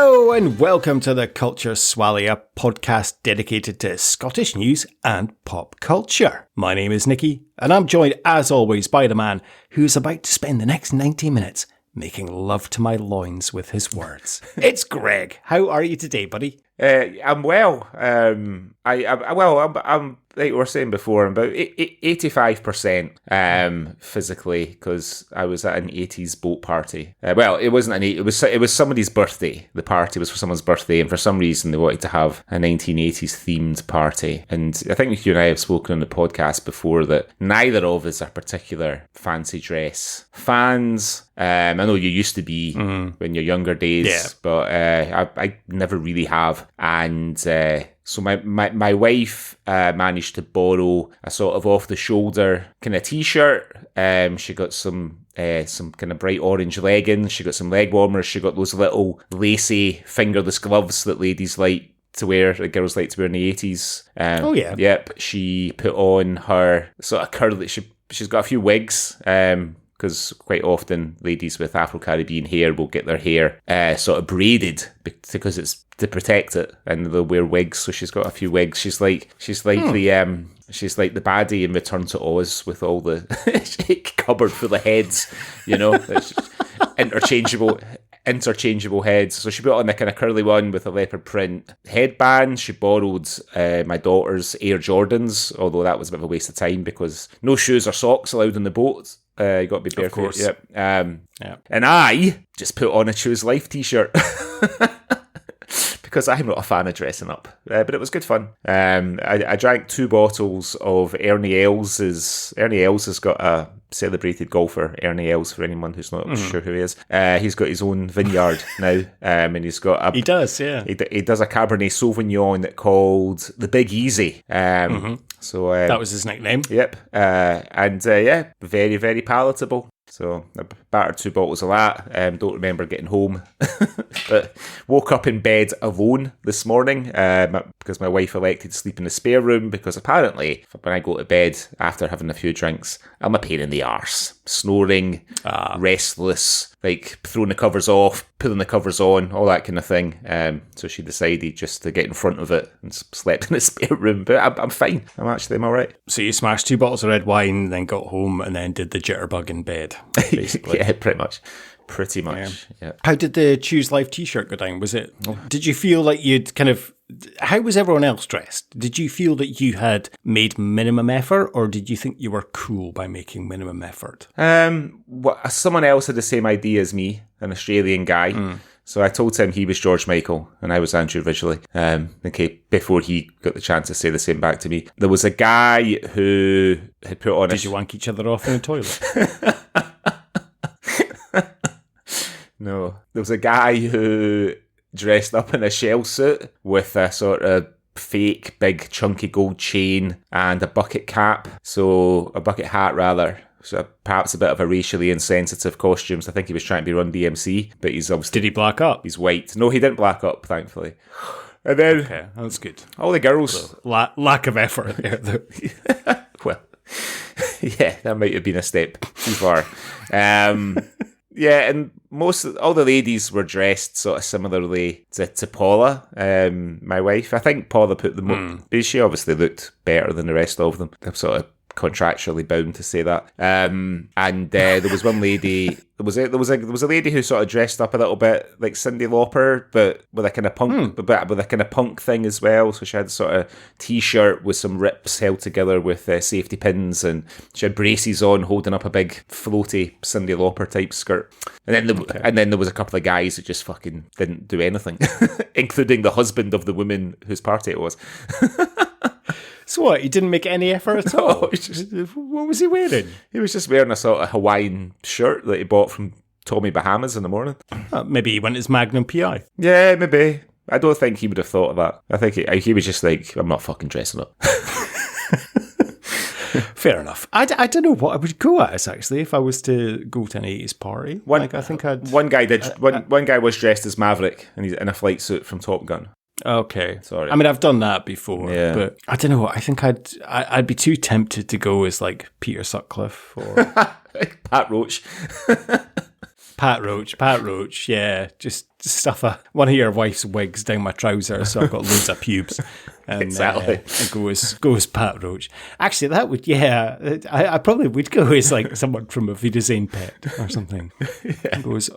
Hello and welcome to the Culture Swally, a podcast dedicated to Scottish news and pop culture. My name is Nicky and I'm joined as always by the man who's about to spend the next 90 minutes making love to my loins with his words. It's Greg. How are you today, buddy? I'm well. I'm like we were saying before, I'm about 85% physically, because I was at an 80s boat party. Well, it wasn't it was somebody's birthday. The party was for someone's birthday, and for some reason they wanted to have a 1980s themed party. And I think you and I have spoken on the podcast before that neither of us are particular fancy dress fans. I know you used to be in your younger days, but I never really have. And so my wife managed to borrow a sort of off-the-shoulder kind of t-shirt. She got some kind of bright orange leggings. She got some leg warmers. She got those little lacy fingerless gloves that ladies like to wear, that girls like to wear in the 80s. Oh, yeah. Yep. She put on her sort of curly... She's got a few wigs, because quite often ladies with Afro-Caribbean hair will get their hair sort of braided because it's to protect it, and they'll wear wigs. So she's got a few wigs. She's like the baddie in Return to Oz with all the cupboard full of heads, you know, interchangeable heads. So she put on the kind of curly one with a leopard print headband. She borrowed my daughter's Air Jordans, although that was a bit of a waste of time because no shoes or socks allowed on the boat. You got to be barefoot. Of course. Yep. And I just put on a Choose Life t-shirt. Because I'm not a fan of dressing up, but it was good fun. I drank 2 bottles of Ernie Els'. Ernie Els has got a celebrated golfer, Ernie Els, for anyone who's not sure who he is. He's got his own vineyard now, and he's got a... He does, yeah. He does a Cabernet Sauvignon called the Big Easy. So that was his nickname. Yep. And very, very palatable. So I battered 2 bottles of that. Don't remember getting home. But woke up in bed alone this morning because my wife elected to sleep in the spare room, because apparently when I go to bed after having a few drinks, I'm a pain in the arse. Snoring, restless, like throwing the covers off, pulling the covers on, all that kind of thing. So she decided just to get in front of it and slept in the spare room. But I'm fine. I'm all right. So you smashed 2 bottles of red wine, then got home, and then did the jitterbug in bed, basically. Yeah, pretty much. Yeah. How did the Choose Life t-shirt go down? Did you feel like you'd kind of... How was everyone else dressed? Did you feel that you had made minimum effort, or did you think you were cool by making minimum effort? Someone else had the same idea as me, an Australian guy. So I told him he was George Michael and I was Andrew Ridgeley. Before he got the chance to say the same back to me. There was a guy who had put on... Did you wank each other off in the toilet? No. There was a guy who dressed up in a shell suit with a sort of fake big chunky gold chain and a bucket cap. So a bucket hat rather. So perhaps a bit of a racially insensitive costumes. I think he was trying to be Run DMC, but he's obviously... Did he black up? He's white. No, he didn't black up, thankfully. And then... Okay, that's good. All the girls... Lack of effort there, though. Well, yeah, that might have been a step too far. Yeah, and all the ladies were dressed sort of similarly to Paula, my wife. I think Paula put them up, but she obviously looked better than the rest of them. I'm sort of contractually bound to say that. And there was one lady. There was a lady who sort of dressed up a little bit like Cyndi Lauper, but with a kind of punk, but with a kind of punk thing as well. So she had a sort of t-shirt with some rips held together with safety pins, and she had braces on, holding up a big floaty Cyndi Lauper type skirt. And then there was a couple of guys who just fucking didn't do anything, including the husband of the woman whose party it was. So what, he didn't make any effort at all? What was he wearing? He was just wearing a sort of Hawaiian shirt that he bought from Tommy Bahamas in the morning. Maybe he went as Magnum PI. Yeah, maybe. I don't think he would have thought of that. I think he was just like, I'm not fucking dressing up. Fair enough. I don't know what I would go as, actually, if I was to go to an 80s party. One guy was dressed as Maverick, and he's in a flight suit from Top Gun. Okay. Sorry. I mean, I've done that before, yeah. But I don't know. I think I'd be too tempted to go as like Peter Sutcliffe or Pat Roach. Pat Roach, yeah. Just stuff one of your wife's wigs down my trousers, so I've got loads of pubes. And, Exactly. And go as Pat Roach. Actually, that would, I probably would go as like someone from a Wiedersehen Pet or something. Go as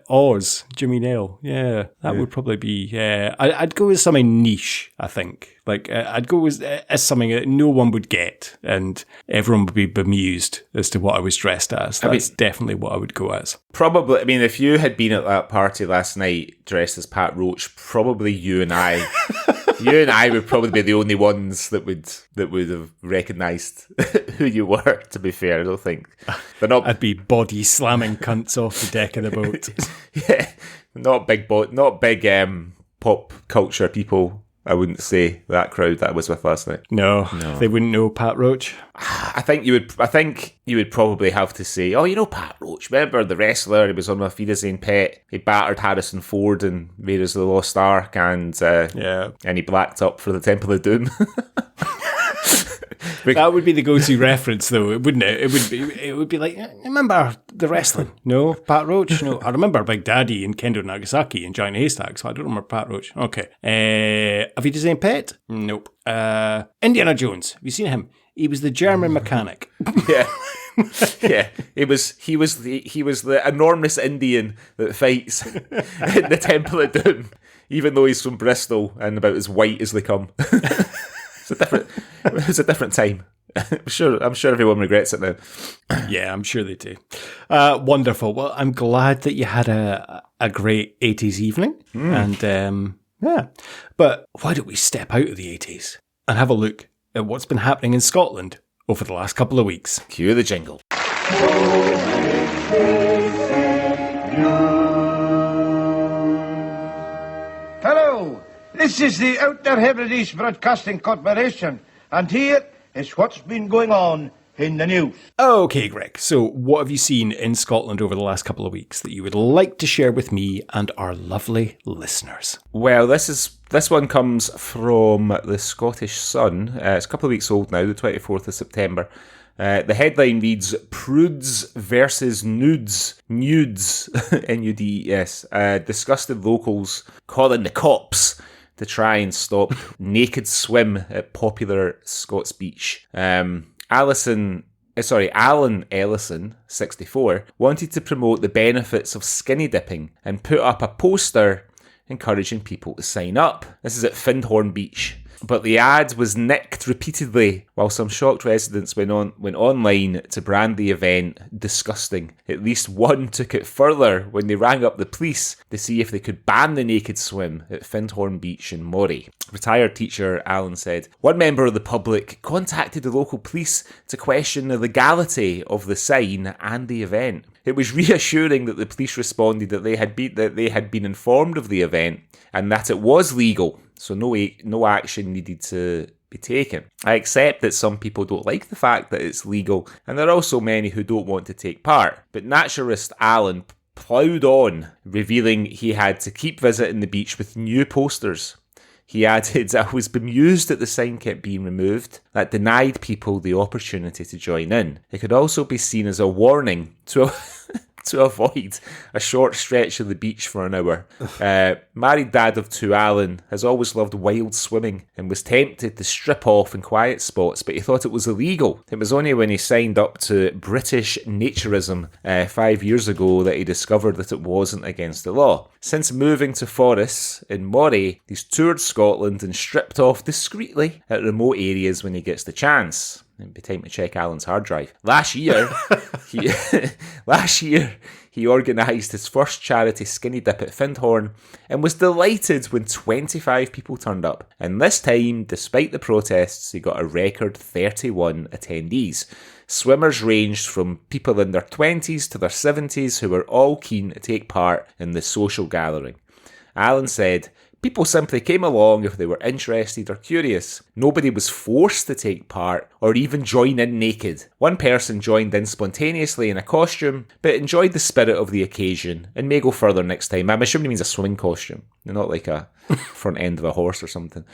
Oz, Jimmy Nail. Yeah, that would probably be, I'd go as something niche, I think. Like, I'd go as something that no one would get, and everyone would be bemused as to what I was dressed as. That's definitely what I would go as. Probably, I mean, if you had been at that party last night dressed as Pat Roach, probably you and I would probably be the only ones that would have recognised who you were, to be fair. I don't think. They're not... I'd be body slamming cunts off the deck of the boat. Yeah, not big pop culture people. I wouldn't say that crowd that I was with last night. No, they wouldn't know Pat Roach. I think you would probably have to say, oh, you know Pat Roach, remember the wrestler? He was on a Wiedersehen Pet. He battered Harrison Ford in Raiders of the Lost Ark, and he blacked up for the Temple of Doom. That would be the go-to reference, though, wouldn't it? It would be like, remember the wrestling? No, Pat Roach. No, I remember Big Daddy and Kendo Nagasaki and Giant Haystack, so I don't remember Pat Roach. Okay, have you seen Pet? Nope. Indiana Jones. Have you seen him? He was the German mechanic. Yeah. Yeah, he was the enormous Indian that fights in the Temple of Doom, even though he's from Bristol and about as white as they come. It was a different time. I'm sure everyone regrets it now. Yeah, I'm sure they do. Wonderful. Well, I'm glad that you had a great 80s evening. And but why don't we step out of the 80s and have a look at what's been happening in Scotland over the last couple of weeks. Cue the jingle. Hello, this is the Outer Hebrides Broadcasting Corporation, and here is what's been going on in the news. Okay, Greg, so what have you seen in Scotland over the last couple of weeks that you would like to share with me and our lovely listeners? Well, this one comes from the Scottish Sun. It's a couple of weeks old now, the 24th of September. The headline reads, Prudes versus Nudes, N-U-D-E-S, disgusted locals calling the cops to try and stop naked swim at popular Scots beach. Alan Ellison, 64, wanted to promote the benefits of skinny dipping and put up a poster encouraging people to sign up. This is at Findhorn Beach. But the ad was nicked repeatedly, while some shocked residents went online to brand the event disgusting. At least one took it further when they rang up the police to see if they could ban the naked swim at Findhorn Beach in Moray. Retired teacher Alan said, one member of the public contacted the local police to question the legality of the sign and the event. It was reassuring that the police responded that they had been informed of the event and that it was legal, so no action needed to be taken. I accept that some people don't like the fact that it's legal, and there are also many who don't want to take part. But naturalist Alan ploughed on, revealing he had to keep visiting the beach with new posters. He added, I was bemused that the sign kept being removed. That denied people the opportunity to join in. It could also be seen as a warning to avoid a short stretch of the beach for an hour. Married dad of two, Alan has always loved wild swimming and was tempted to strip off in quiet spots, but he thought it was illegal. It was only when he signed up to British naturism 5 years ago that he discovered that it wasn't against the law. Since moving to forests in Moray, he's toured Scotland and stripped off discreetly at remote areas when he gets the chance. It'd be time to check Alan's hard drive. Last year, he organised his first charity skinny dip at Findhorn and was delighted when 25 people turned up. And this time, despite the protests, he got a record 31 attendees. Swimmers ranged from people in their 20s to their 70s who were all keen to take part in the social gathering. Alan said, people simply came along if they were interested or curious. Nobody was forced to take part or even join in naked. One person joined in spontaneously in a costume, but enjoyed the spirit of the occasion and may go further next time. I'm assuming he means a swimming costume, not like a front end of a horse or something.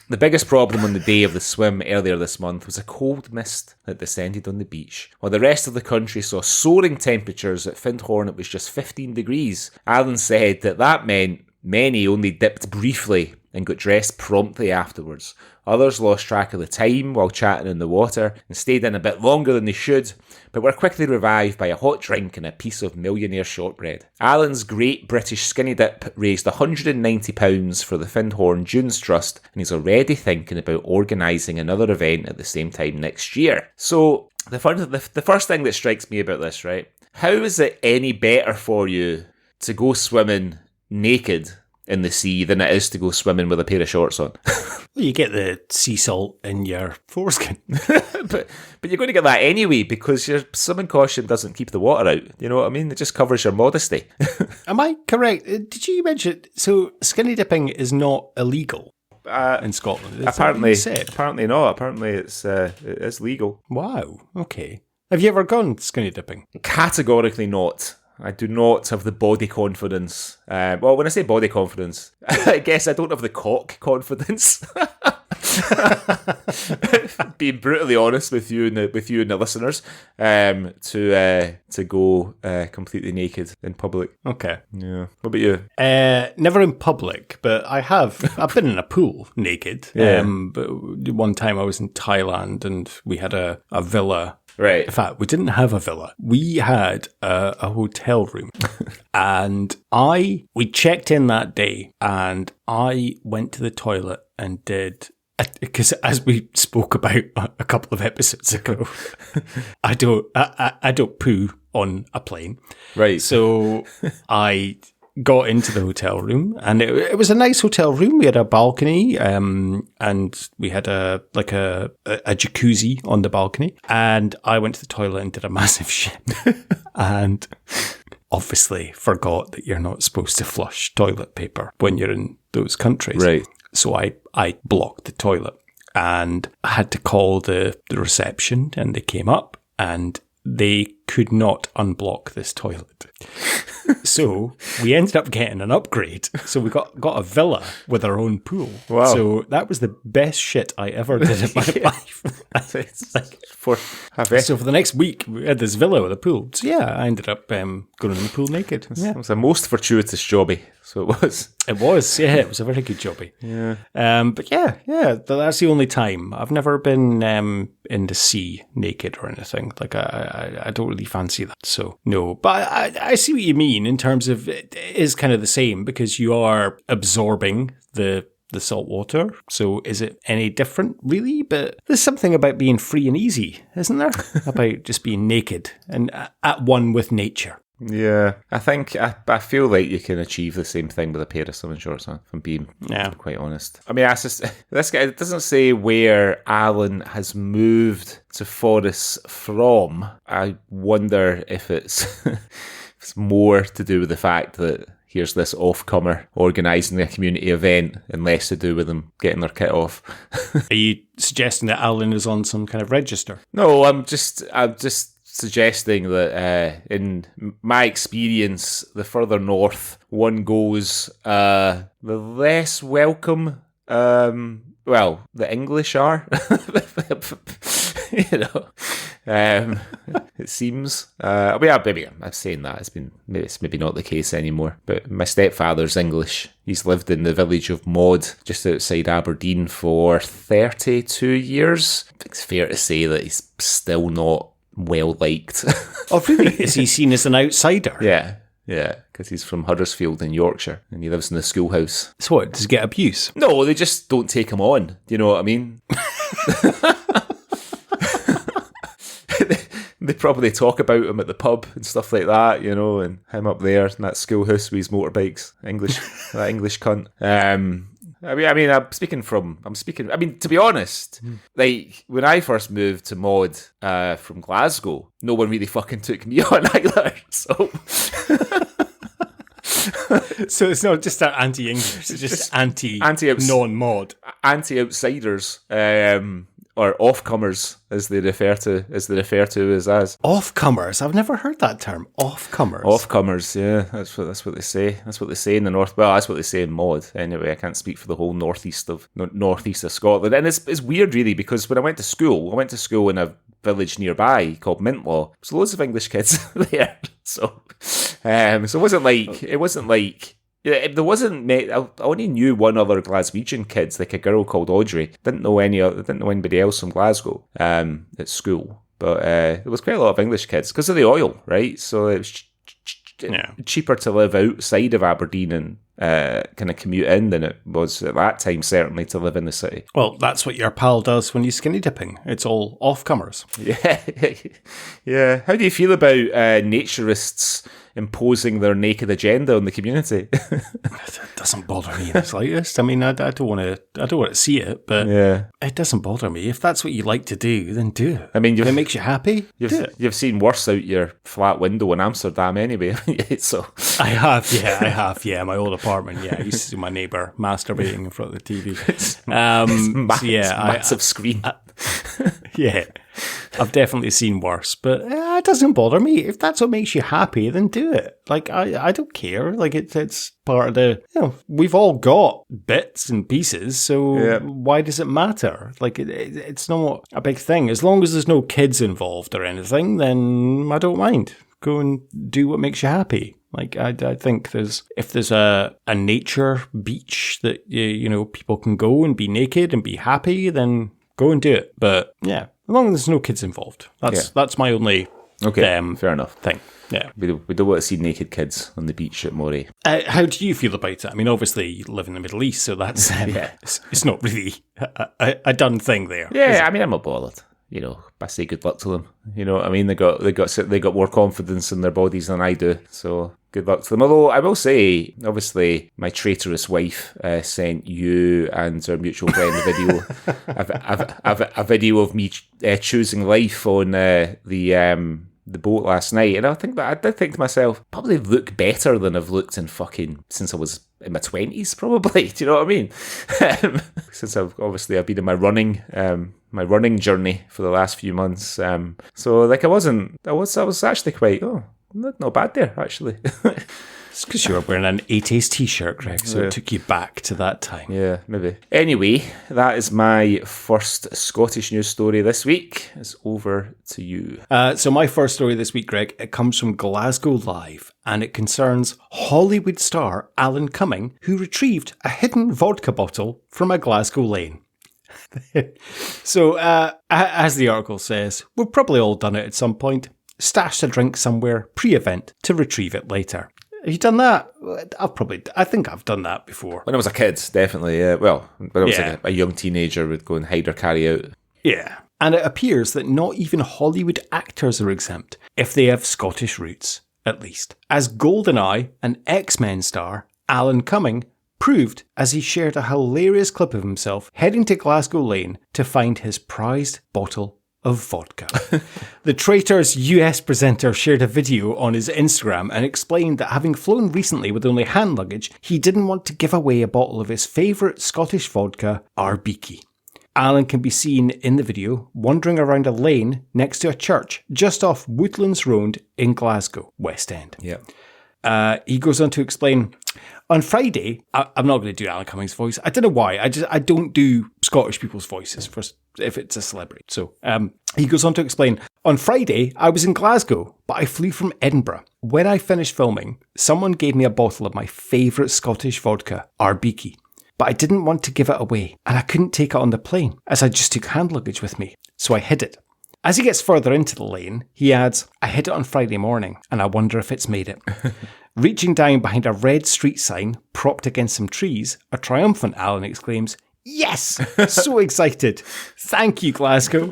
The biggest problem on the day of the swim earlier this month was a cold mist that descended on the beach. While the rest of the country saw soaring temperatures, at Findhorn it was just 15 degrees. Alan said that meant many only dipped briefly and got dressed promptly afterwards. Others lost track of the time while chatting in the water and stayed in a bit longer than they should, but were quickly revived by a hot drink and a piece of millionaire shortbread. Alan's Great British Skinny Dip raised £190 for the Findhorn Dunes Trust, and he's already thinking about organising another event at the same time next year. So, the first thing that strikes me about this, right? How is it any better for you to go swimming naked in the sea than it is to go swimming with a pair of shorts on? Well, you get the sea salt in your foreskin. but you're going to get that anyway because your swimming costume doesn't keep the water out. You know what I mean? It just covers your modesty. Am I correct? Did you mention, so skinny dipping is not illegal in Scotland? Apparently not. Apparently it is legal. Wow, okay. Have you ever gone skinny dipping? Categorically not. I do not have the body confidence. Well, when I say body confidence, I guess I don't have the cock confidence. Being brutally honest with you and the listeners, to go completely naked in public. Okay. Yeah. What about you? Never in public, but I've been in a pool naked. Yeah. But one time I was in Thailand and we had a villa. Right. In fact, we didn't have a villa. We had a hotel room. And we checked in that day and I went to the toilet and did, because as we spoke about a couple of episodes ago, I don't poo on a plane. Right. So I got into the hotel room and it was a nice hotel room. We had a balcony and we had a jacuzzi on the balcony, and I went to the toilet and did a massive shit and obviously forgot that you're not supposed to flush toilet paper when you're in those countries. Right. So I blocked the toilet and I had to call the reception, and they came up and they could not unblock this toilet. So we ended up getting an upgrade. So we got a villa with our own pool. Wow. So that was the best shit I ever did in my life. So for the next week, we had this villa with a pool. So yeah, I ended up going in the pool naked. Yeah. It was a most fortuitous jobby. So it was. It was, yeah. It was a very good jobby. Yeah. But yeah. That's the only time. I've never been in the sea naked or anything. Like I don't really fancy that. So no. But I see what you mean in terms of it is kind of the same because you are absorbing the salt water. So is it any different really? But there's something about being free and easy, isn't there? About just being naked and at one with nature. Yeah, I think I feel like you can achieve the same thing with a pair of swimming shorts on, if I'm being quite honest. I mean, this guy, it doesn't say where Alan has moved to Forres from. I wonder if it's more to do with the fact that here's this off-comer organising a community event and less to do with them getting their kit off. Are you suggesting that Alan is on some kind of register? No, I'm just suggesting that in my experience, the further north one goes, the less welcome, the English are. You know, it seems. Maybe I'm saying that it's maybe not the case anymore. But my stepfather's English. He's lived in the village of Maud, just outside Aberdeen, for 32 years. I think it's fair to say that he's still not well liked. Oh, really? Is he seen as an outsider? Yeah, because he's from Huddersfield in Yorkshire and he lives in the schoolhouse. So what, does he get abuse? No, they just don't take him on. Do you know what I mean? They probably talk about him at the pub and stuff like that, you know, and him up there in that schoolhouse with his motorbikes, that English cunt. To be honest, like when I first moved to Maud from Glasgow, no one really fucking took me on either. So So it's not just that anti-English, it's just anti-non-mod. Anti-outsiders. or off-comers, as they refer to as. Off-comers? I've never heard that term. Off-comers. Off-comers, yeah, that's what they say. That's what they say in the north. Well, that's what they say in Maud. Anyway, I can't speak for the whole northeast of Scotland, and it's weird, really, because when I went to school in a village nearby called Mintlaw. There's loads of English kids there, so it wasn't like. Yeah, there wasn't. I only knew one other Glaswegian kid, like a girl called Audrey. Didn't know anybody else from Glasgow at school. But there was quite a lot of English kids because of the oil, right? So it was cheaper to live outside of Aberdeen and kind of commute in than it was at that time, certainly, to live in the city. Well, that's what your pal does when he's skinny dipping. It's all off-comers. Yeah, yeah. How do you feel about naturists imposing their naked agenda on the community? It doesn't bother me in the slightest. I mean, I don't want to see it, but it doesn't bother me. If that's what you like to do, then do it. I mean, if it makes you happy, do it. You've seen worse out your flat window in Amsterdam anyway, so. I have. My old apartment, I used to see my neighbour masturbating in front of the TV. It's massive screen. I've definitely seen worse, but it doesn't bother me. If that's what makes you happy, then do it. Like, I don't care. Like, it's part of the, we've all got bits and pieces, so why does it matter? Like, it's not a big thing. As long as there's no kids involved or anything, then I don't mind. Go and do what makes you happy. Like, I think if there's a nature beach that, people can go and be naked and be happy, then go and do it. But, as long as there's no kids involved. That's my only fair enough thing. Yeah. We don't want to see naked kids on the beach at Moray. How do you feel about it? I mean, obviously, you live in the Middle East, so that's it's not really a done thing there. Yeah, I mean, I'm not bothered. I say good luck to them. You know what I mean? They got more confidence in their bodies than I do. So good luck to them. Although I will say, obviously, my traitorous wife sent you and our mutual friend a video of me choosing life on the boat last night, and I did think to myself, probably look better than I've looked since I was in my 20s, probably. Do you know what I mean? Since I've been in my running journey for the last few months. So like I was actually quite not bad there actually. It's because you were wearing an 80s t-shirt, Greg, so it took you back to that time. Yeah, maybe. Anyway, that is my first Scottish news story this week. It's over to you. So my first story this week, Greg, it comes from Glasgow Live, and it concerns Hollywood star Alan Cumming, who retrieved a hidden vodka bottle from a Glasgow lane. So, as the article says, we've probably all done it at some point. Stashed a drink somewhere pre-event to retrieve it later. Have you done that? I think I've done that before. When I was a kid, definitely, yeah. Well, when I was like a young teenager, would go and hide or carry out. Yeah. And it appears that not even Hollywood actors are exempt, if they have Scottish roots, at least. As GoldenEye, an X-Men star, Alan Cumming, proved as he shared a hilarious clip of himself heading to Glasgow Lane to find his prized bottle of vodka. The Traitor's US presenter shared a video on his Instagram and explained that having flown recently with only hand luggage, he didn't want to give away a bottle of his favourite Scottish vodka, Arbiki. Alan can be seen in the video wandering around a lane next to a church just off Woodlands Road in Glasgow, West End. Yeah. He goes on to explain, on Friday, I'm not going to do Alan Cumming's voice. I don't know why. I don't do Scottish people's voices if it's a celebrity. So he goes on to explain, on Friday, I was in Glasgow, but I flew from Edinburgh. When I finished filming, someone gave me a bottle of my favourite Scottish vodka, Arbiki. But I didn't want to give it away, and I couldn't take it on the plane, as I just took hand luggage with me. So I hid it. As he gets further into the lane, he adds, I hid it on Friday morning, and I wonder if it's made it. Reaching down behind a red street sign propped against some trees, a triumphant Alan exclaims, yes! So excited. Thank you, Glasgow.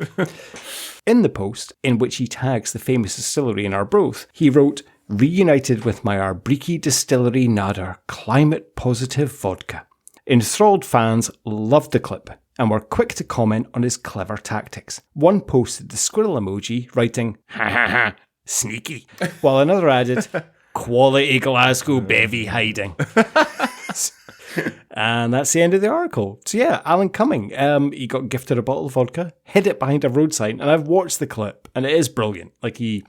In the post, in which he tags the famous distillery in Arbroath, he wrote, reunited with my Arbreaky Distillery Nadder climate positive vodka. Enthralled fans loved the clip and were quick to comment on his clever tactics. One posted the squirrel emoji, writing, ha ha ha, sneaky, while another added, quality Glasgow bevy hiding. And that's the end of the article. So yeah, Alan Cumming, he got gifted a bottle of vodka, hid it behind a road sign, and I've watched the clip, and it is brilliant. Like he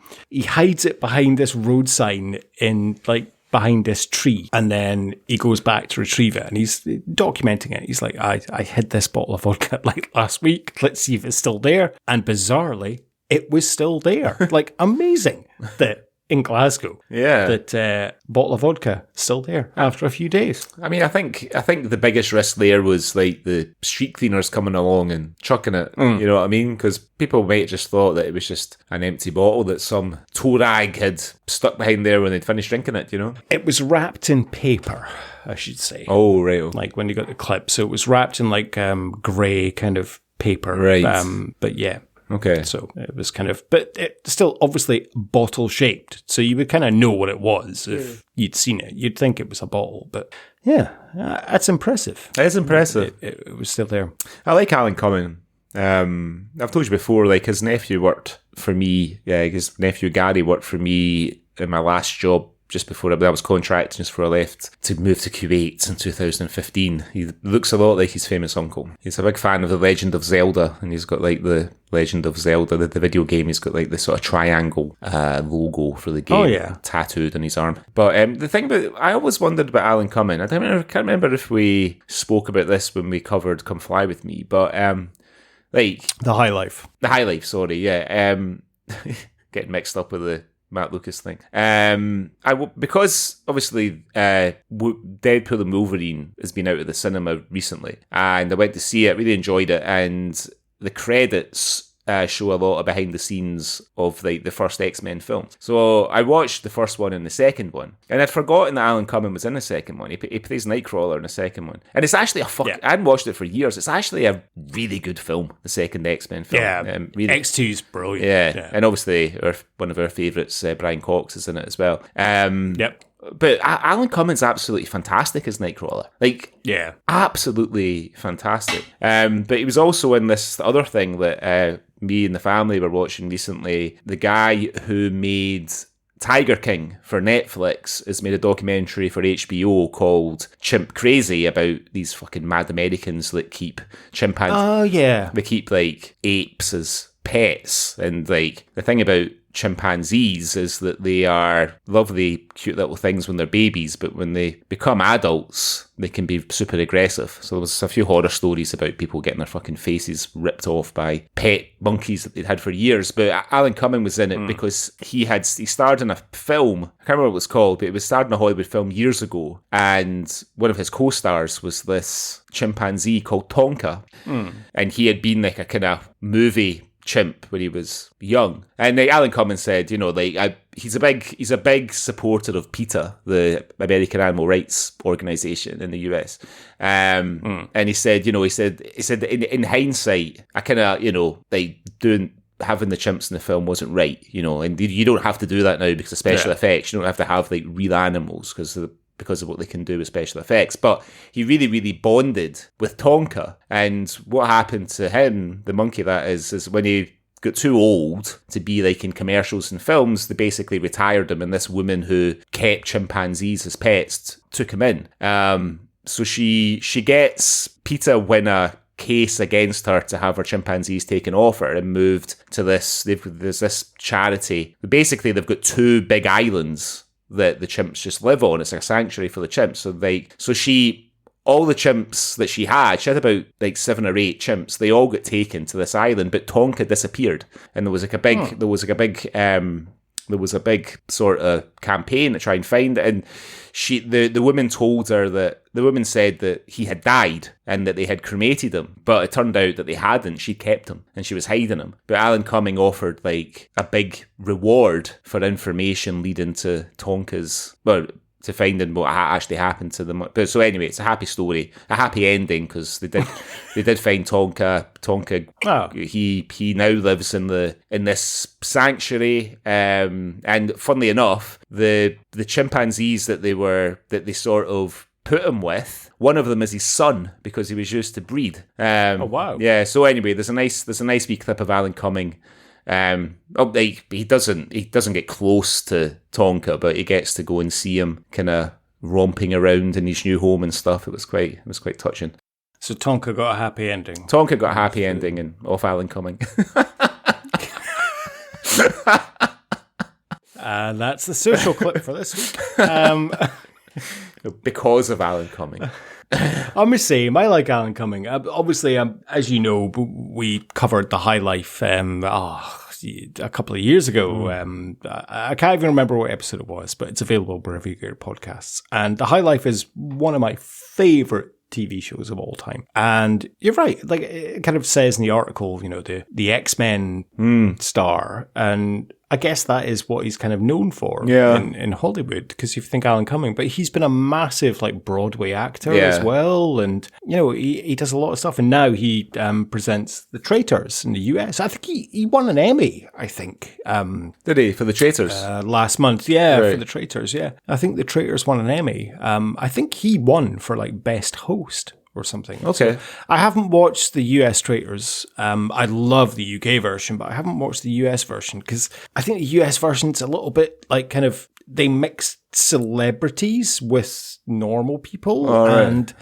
hides it behind this road sign in like behind this tree, and then he goes back to retrieve it, and he's documenting it. He's like, I hid this bottle of vodka like last week. Let's see if it's still there. And bizarrely, it was still there. Like amazing that in Glasgow, that bottle of vodka still there after a few days. I mean, I think the biggest risk there was like the street cleaners coming along and chucking it. You know what I mean? Because people might have just thought that it was just an empty bottle that some toe rag had stuck behind there when they'd finished drinking it. You know, it was wrapped in paper, I should say. Oh right, like when you got the clip, so it was wrapped in like grey kind of paper. Right, but yeah. Okay. So it was kind of, but it's still obviously bottle shaped. So you would kind of know what it was if you'd seen it. You'd think it was a bottle, but yeah, that's impressive. It is impressive. It was still there. I like Alan Cumming. I've told you before, like his nephew worked for me. Yeah, his nephew Gary worked for me in my last job just before I was contracting, just before I left to move to Kuwait in 2015. He looks a lot like his famous uncle. He's a big fan of The Legend of Zelda, and he's got like the Legend of Zelda, the video game. He's got like this sort of triangle logo for the game tattooed on his arm. But the thing about, I always wondered about Alan Cumming. I can't remember if we spoke about this when we covered Come Fly With Me, but like The High Life. The High Life, sorry, yeah. Getting mixed up with the Matt Lucas thing. Because obviously Deadpool and Wolverine has been out of the cinema recently, and I went to see it, really enjoyed it, and the credits show a lot of behind the scenes of like the first X-Men film. So I watched the first one and the second one, and I'd forgotten that Alan Cumming was in the second one. He plays Nightcrawler in the second one, and it's actually I hadn't watched it for years. It's actually a really good film, the second X-Men film. Yeah, really, X2's brilliant. Yeah, and obviously one of our favourites, Brian Cox, is in it as well. Yep. But Alan Cumming's absolutely fantastic as Nightcrawler. Like, yeah, absolutely fantastic. But he was also in this other thing that me and the family were watching recently. The guy who made Tiger King for Netflix has made a documentary for HBO called Chimp Crazy about these fucking mad Americans that keep chimpanzees. Oh, yeah. They keep, like, apes as pets. And, like, the thing about chimpanzees is that they are lovely, cute little things when they're babies, but when they become adults, they can be super aggressive. So there was a few horror stories about people getting their fucking faces ripped off by pet monkeys that they'd had for years. But Alan Cumming was in it because he starred in a film, I can't remember what it was called, but it was starred in a Hollywood film years ago, and one of his co-stars was this chimpanzee called Tonka, and he had been like a kind of movie chimp when he was young. And Alan Cumming said, you know, like he's a big supporter of PETA, the American Animal Rights Organization in the US. And he said, in hindsight, I kind of, you know, like having the chimps in the film wasn't right, you know, and you don't have to do that now because of special effects. You don't have to have like real animals because of what they can do with special effects. But he really, really bonded with Tonka. And what happened to him, the monkey that is when he got too old to be like in commercials and films, they basically retired him, and this woman who kept chimpanzees as pets took him in. So she gets PETA win a case against her to have her chimpanzees taken off her and moved to there's this charity. Basically, they've got two big islands that the chimps just live on. It's like a sanctuary for the chimps. All the chimps that she had about like 7 or 8 chimps. They all got taken to this island, but Tonka disappeared, and there was a big sort of campaign to try and find it. And the woman told her that the woman said that he had died and that they had cremated him, but it turned out that they hadn't. She kept him and she was hiding him. But Alan Cumming offered like a big reward for information leading to Tonka's, to finding what actually happened to them. But so anyway, it's a happy story, a happy ending, because they did find Tonka. He now lives in this sanctuary, and funnily enough, the chimpanzees that they sort of put him with, one of them is his son, because he was used to breed. Oh wow! Yeah. So anyway, there's a nice wee clip of Alan Cumming. He doesn't get close to Tonka, but he gets to go and see him kind of romping around in his new home and stuff. It was quite touching. So Tonka got a happy ending. Tonka got a happy ending and off Alan Cumming. And that's the social clip for this week. Because of Alan Cumming. I'm the same. I like Alan Cumming. Obviously, as you know, we covered The High Life a couple of years ago. I can't even remember what episode it was, but it's available wherever you get your podcasts. And The High Life is one of my favourite TV shows of all time. And you're right, like it kind of says in the article, you know, the X-Men star, and I guess that is what he's kind of known for in Hollywood, because you think Alan Cumming, but he's been a massive like Broadway actor as well, and you know he does a lot of stuff, and now he presents The Traitors in the US. I think he won an Emmy, I think. Did he, for The Traitors? Last month, for The Traitors, I think The Traitors won an Emmy. I think he won for like Best Host or something. Okay. So I haven't watched the US Traitors. I love the UK version, but I haven't watched the US version because I think the US version's a little bit like kind of, they mix celebrities with normal people. And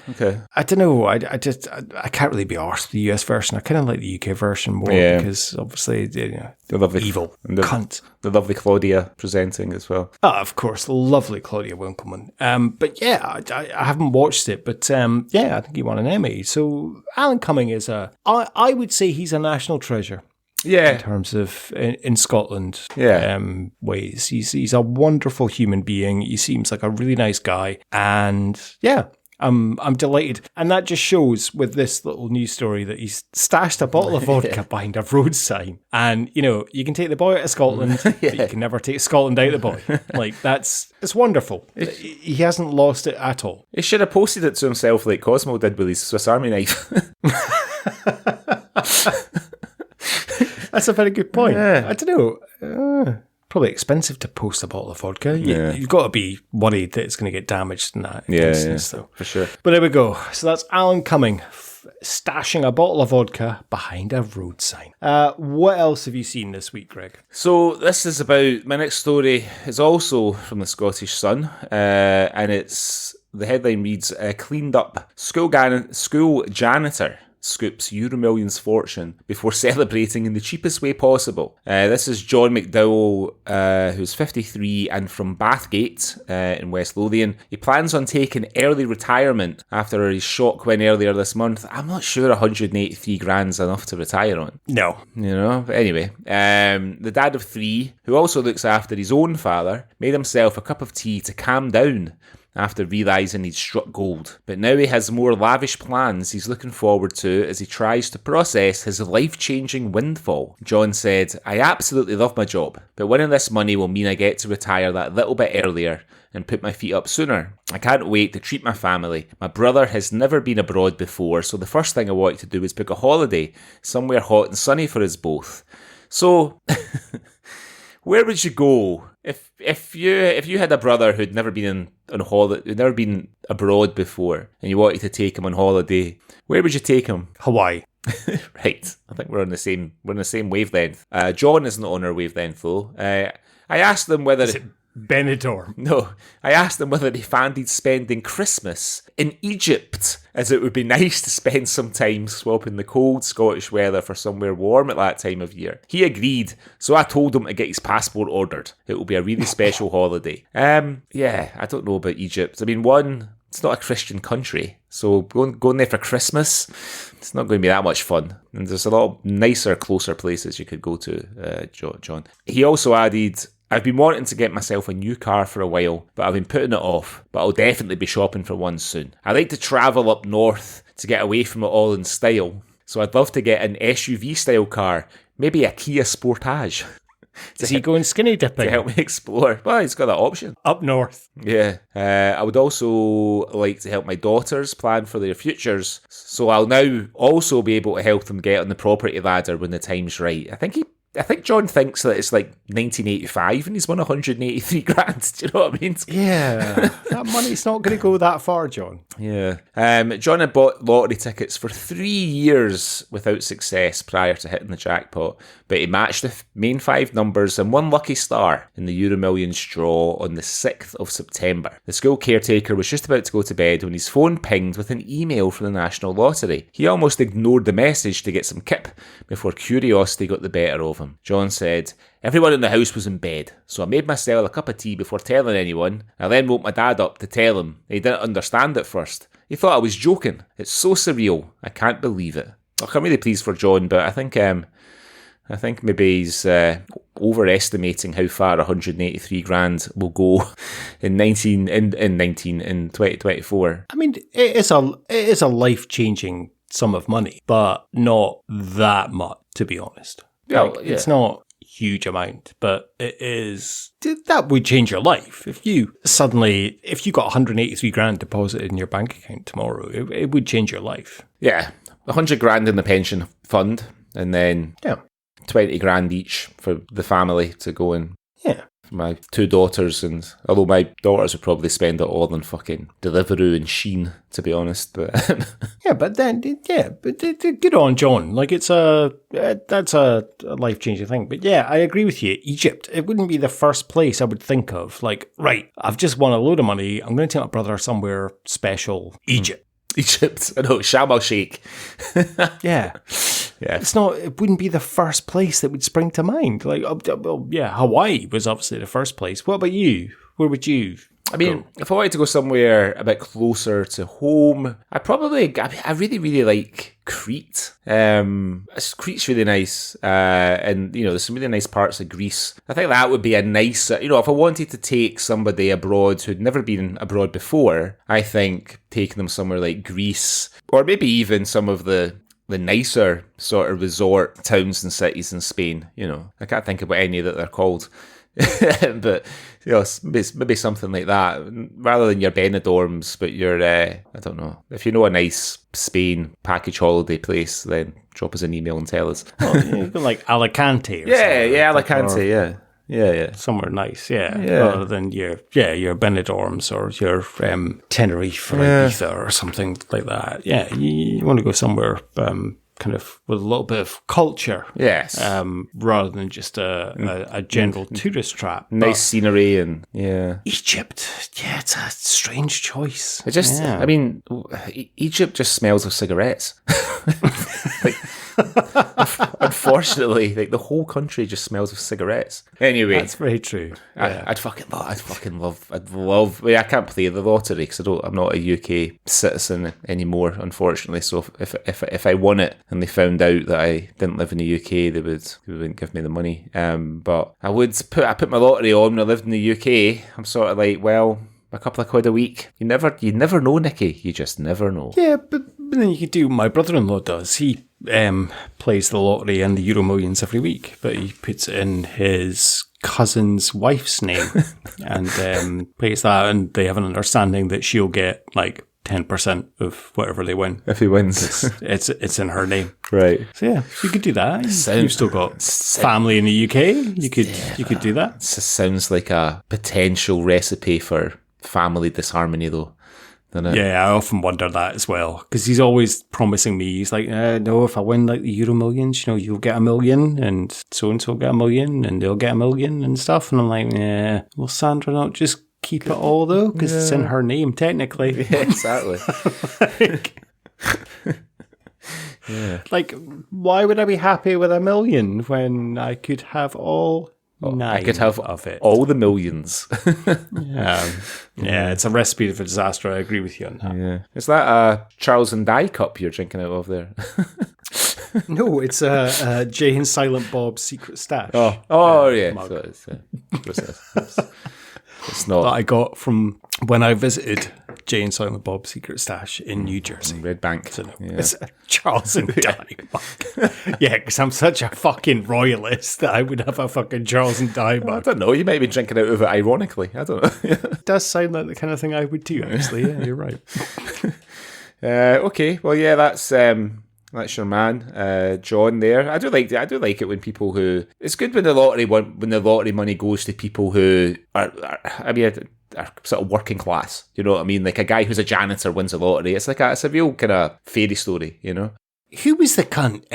I don't know, I can't really be arsed with the US version. I kind of like the UK version more because obviously, you know, the lovely evil cunt. The lovely Claudia presenting as well. Oh, of course, lovely Claudia Winkleman. But yeah, I haven't watched it, but I think he won an Emmy. So Alan Cumming is I would say he's a national treasure. Yeah, in terms of in Scotland, ways. He's a wonderful human being. He seems like a really nice guy, and I'm delighted. And that just shows with this little news story that he's stashed a bottle of vodka behind a road sign. And you know, you can take the boy out of Scotland, but you can never take Scotland out of the boy. Like it's wonderful. He hasn't lost it at all. He should have posted it to himself like Cosmo did with his Swiss Army knife. That's a very good point. Yeah. I don't know. Probably expensive to post a bottle of vodka. You've got to be worried that it's going to get damaged in that instance, though. For sure. But there we go. So that's Alan Cumming stashing a bottle of vodka behind a road sign. What else have you seen this week, Greg? So this is about, my next story is also from the Scottish Sun, and the headline reads, cleaned up school janitor scoops Euromillions fortune before celebrating in the cheapest way possible. This is John McDowell, who's 53 and from Bathgate in West Lothian. He plans on taking early retirement after his shock win earlier this month. I'm not sure 183 grand's enough to retire on. No. You know, but anyway, the dad of 3, who also looks after his own father, made himself a cup of tea to calm down after realising he'd struck gold. But now he has more lavish plans he's looking forward to as he tries to process his life-changing windfall. John said, "I absolutely love my job, but winning this money will mean I get to retire that little bit earlier and put my feet up sooner. I can't wait to treat my family. My brother has never been abroad before, so the first thing I wanted to do was book a holiday somewhere hot and sunny for us both." So, where would you go if you had a brother who'd never been on holiday, who'd never been abroad before, and you wanted to take him on holiday? Where would you take him? Hawaii. Right. I think we're on the same wavelength. John isn't on our wavelength though. I asked them whether Benidorm. No, I asked them whether they fancied spending Christmas in Egypt, as it would be nice to spend some time swapping the cold Scottish weather for somewhere warm at that time of year. He agreed, so I told him to get his passport ordered. It will be a really special holiday. I don't know about Egypt. I mean, one, it's not a Christian country, so going there for Christmas, it's not going to be that much fun. And there's a lot of nicer, closer places you could go to, John. He also added, "I've been wanting to get myself a new car for a while, but I've been putting it off, but I'll definitely be shopping for one soon. I like to travel up north to get away from it all in style, so I'd love to get an SUV-style car, maybe a Kia Sportage." Is he going skinny dipping? To help me explore. Well, he's got that option. Up north. Yeah. I would also like to help my daughters plan for their futures, so I'll now also be able to help them get on the property ladder when the time's right. I think he I think John thinks that it's like 1985 and he's won 183 grand. Do you know what I mean? Yeah, that money's not going to go that far, John. Yeah. John had bought lottery tickets for 3 years without success prior to hitting the jackpot, but he matched the main 5 numbers and won lucky star in the Euro Millions draw on the 6th of September. The school caretaker was just about to go to bed when his phone pinged with an email from the National Lottery. He almost ignored the message to get some kip before curiosity got the better of him. John said, "Everyone in the house was in bed, so I made myself a cup of tea before telling anyone. I then woke my dad up to tell him. He didn't understand at first. He thought I was joking. It's so surreal. I can't believe it." Look, I'm really pleased for John, but I think maybe he's overestimating how far 183 grand will go in 2024. I mean, it is a life-changing sum of money, but not that much, to be honest. It's not a huge amount, but it is. That would change your life. If you got 183 grand deposited in your bank account tomorrow, it would change your life. Yeah, 100 grand in the pension fund, and then 20 grand each for the family to go in. Yeah. My 2 daughters, and although my daughters would probably spend it all on fucking Deliveroo and Shein, to be honest. But but good on John. Like that's a life changing thing. But yeah, I agree with you. Egypt, it wouldn't be the first place I would think of. Like, right, I've just won a load of money. I'm going to take my brother somewhere special. Egypt. I know, Sharm el-Sheikh. Yeah. Yeah. It wouldn't be the first place that would spring to mind. Like, Hawaii was obviously the first place. What about you? Where would you go? If I wanted to go somewhere a bit closer to home, I really, really like Crete. Crete's really nice. And, there's some really nice parts of Greece. I think that would be a nice, if I wanted to take somebody abroad who'd never been abroad before, I think taking them somewhere like Greece, or maybe even some of the nicer sort of resort towns and cities in Spain. I can't think about any that they're called. But maybe something like that, rather than your Benidorms, but your I don't know, if you know a nice Spain package holiday place, then drop us an email and tell us. You go like Alicante or something. Alicante, yeah, somewhere nice, rather than your Benidorms or your Tenerife or Ibiza or something like that. You want to go somewhere kind of with a little bit of culture, yes, rather than just a general tourist trap. Nice scenery and Egypt, it's a strange choice. Egypt just smells of cigarettes. Unfortunately, the whole country just smells of cigarettes. Anyway, that's very true. Yeah. I'd love. I can't play the lottery because I'm not a UK citizen anymore, unfortunately. So if I won it and they found out that I didn't live in the UK, they wouldn't give me the money. But I put my lottery on when I lived in the UK. I'm sort of like, well, a couple of quid a week. You never know, Nicky. You just never know. Yeah, but then you could do. My brother-in-law does. He plays the lottery and the Euro Millions every week, but he puts in his cousin's wife's name and plays that, and they have an understanding that she'll get like 10% of whatever they win if he wins. It's in her name, right? So yeah, you could do that. You've still got family in the UK. You could do that. It sounds like a potential recipe for family disharmony, though. Yeah, I often wonder that as well, because he's always promising me. He's like, no, if I win like the Euro Millions, you'll get $1 million, and so will get $1 million, and they'll get $1 million and stuff. And I'm like, will Sandra not just keep it all though? Because it's in her name technically. Yeah, exactly. Like, why would I be happy with $1 million when I could have all? I could have of it. all the millions. Yeah, it's a recipe for disaster. I agree with you on that. Yeah. Is that a Charles and Di cup you're drinking out of there? No, it's a Jay and Silent Bob's secret stash. Yeah. Mug. So it's not. That I got from when I visited Jay and Silent Bob's secret stash in New Jersey. Red Bank. So no, it's a Charles and Di mug. Yeah, because I'm such a fucking royalist that I would have a fucking Charles and Di mug. I don't know. You might be drinking out of it ironically. I don't know. It does sound like the kind of thing I would do, actually. Yeah, you're right. Okay. Well, yeah, that's That's your man, John. There, I do like it when people who. It's good when the lottery money goes to people who are sort of working class. You know what I mean? Like a guy who's a janitor wins a lottery. It's a real kind of fairy story. You know. Who was the cunt?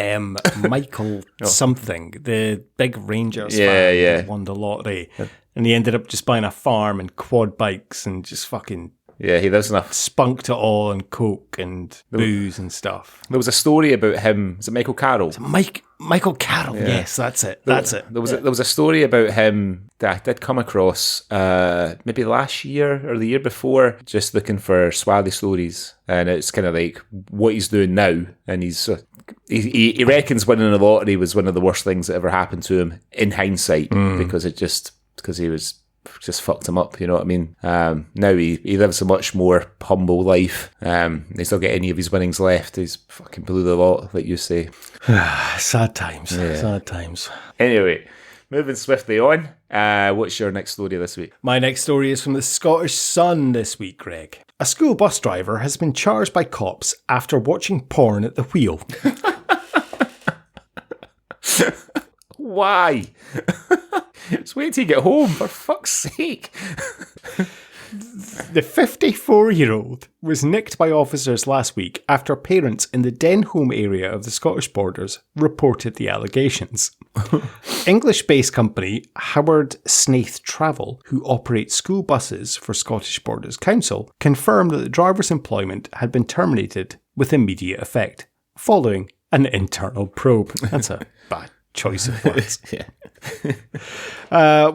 Michael something, the big Rangers fan who won the lottery, and he ended up just buying a farm and quad bikes and just fucking. Yeah, he lives enough. Spunked it all and coke and booze and stuff. There was a story about him. Is it Michael Carroll? Michael Carroll. Yeah. Yes, that's it. There was a story about him that I did come across maybe last year or the year before, just looking for Swally stories, and it's kind of like what he's doing now, and he reckons winning the lottery was one of the worst things that ever happened to him in hindsight because he was. Just fucked him up, you know what I mean? Now he lives a much more humble life. He's not got any of his winnings left. He's fucking blew the lot, like you say. Sad times. Yeah. Sad times. Anyway, moving swiftly on. What's your next story this week? My next story is from the Scottish Sun this week, Greg. A school bus driver has been charged by cops after watching porn at the wheel. Why? Just wait till you get home, for fuck's sake. The 54-year-old was nicked by officers last week after parents in the Denholm area of the Scottish borders reported the allegations. English-based company Howard Snaith Travel, who operates school buses for Scottish Borders Council, confirmed that the driver's employment had been terminated with immediate effect, following an internal probe. That's a bad choice of words.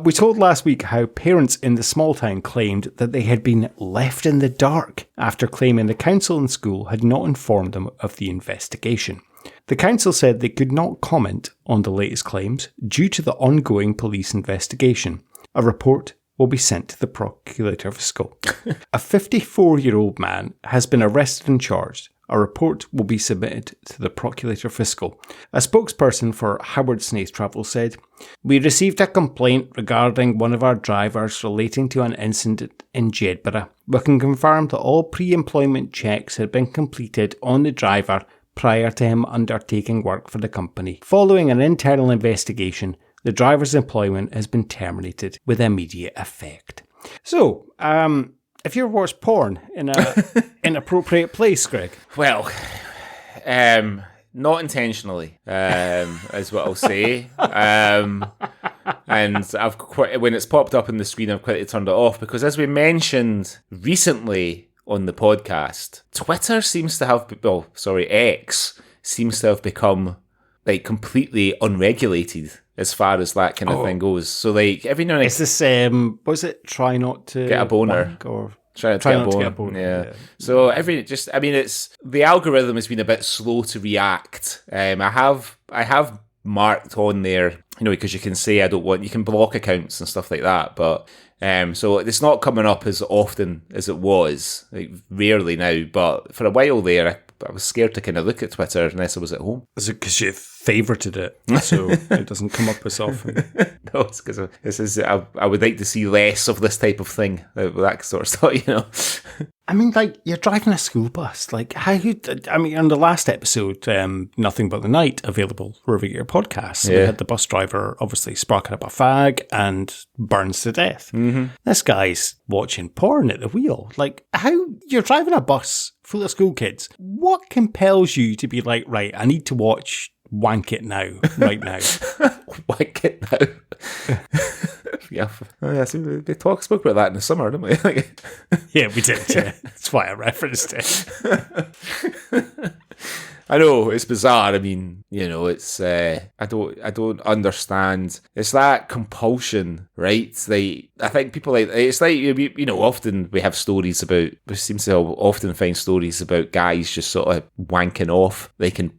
We told last week how parents in the small town claimed that they had been left in the dark after claiming the council and school had not informed them of the investigation. The council said they could not comment on the latest claims due to the ongoing police investigation. A report will be sent to the Procurator Fiscal. A 54-year-old man has been arrested and charged. A report will be submitted to the Procurator Fiscal. A spokesperson for Howard Snaith Travel said, "We received a complaint regarding one of our drivers relating to an incident in Jedburgh. We can confirm that all pre-employment checks had been completed on the driver prior to him undertaking work for the company. Following an internal investigation, the driver's employment has been terminated with immediate effect." So, if you ever watched porn in an inappropriate place, Greg? Well, not intentionally, is what I'll say. And when it's popped up on the screen, I've quickly turned it off because, as we mentioned recently on the podcast, X seems to have become like completely unregulated as far as that kind of thing goes. So like every now and then, it's this was it try not to get a boner or try not to get a boner. Yeah. So it's the algorithm has been a bit slow to react. I have marked on there, you know, because you can say you can block accounts and stuff like that, but so it's not coming up as often as it was, like rarely now, but for a while there I was scared to kind of look at Twitter unless I was at home. Is it because you favorited it, so it doesn't come up as often? No, it's because I would like to see less of this type of thing, that sort of stuff, you know. I mean, like, you're driving a school bus. Like, on the last episode, Nothing But the Night, available wherever you get your podcasts, we had the bus driver obviously sparking up a fag and burns to death. Mm-hmm. This guy's watching porn at the wheel. Like, how you're driving a bus full of school kids. What compels you to be like, right, I need to watch Wank It Now, right now? Wank It Now. Yeah, we spoke about that in the summer, didn't we? Yeah, we did. Yeah. That's why I referenced it. I know, it's bizarre. I mean, you know, it's I don't understand. It's that compulsion, right? Like, I think people it's like, you know, often we seem to often find stories about guys just sort of wanking off, like in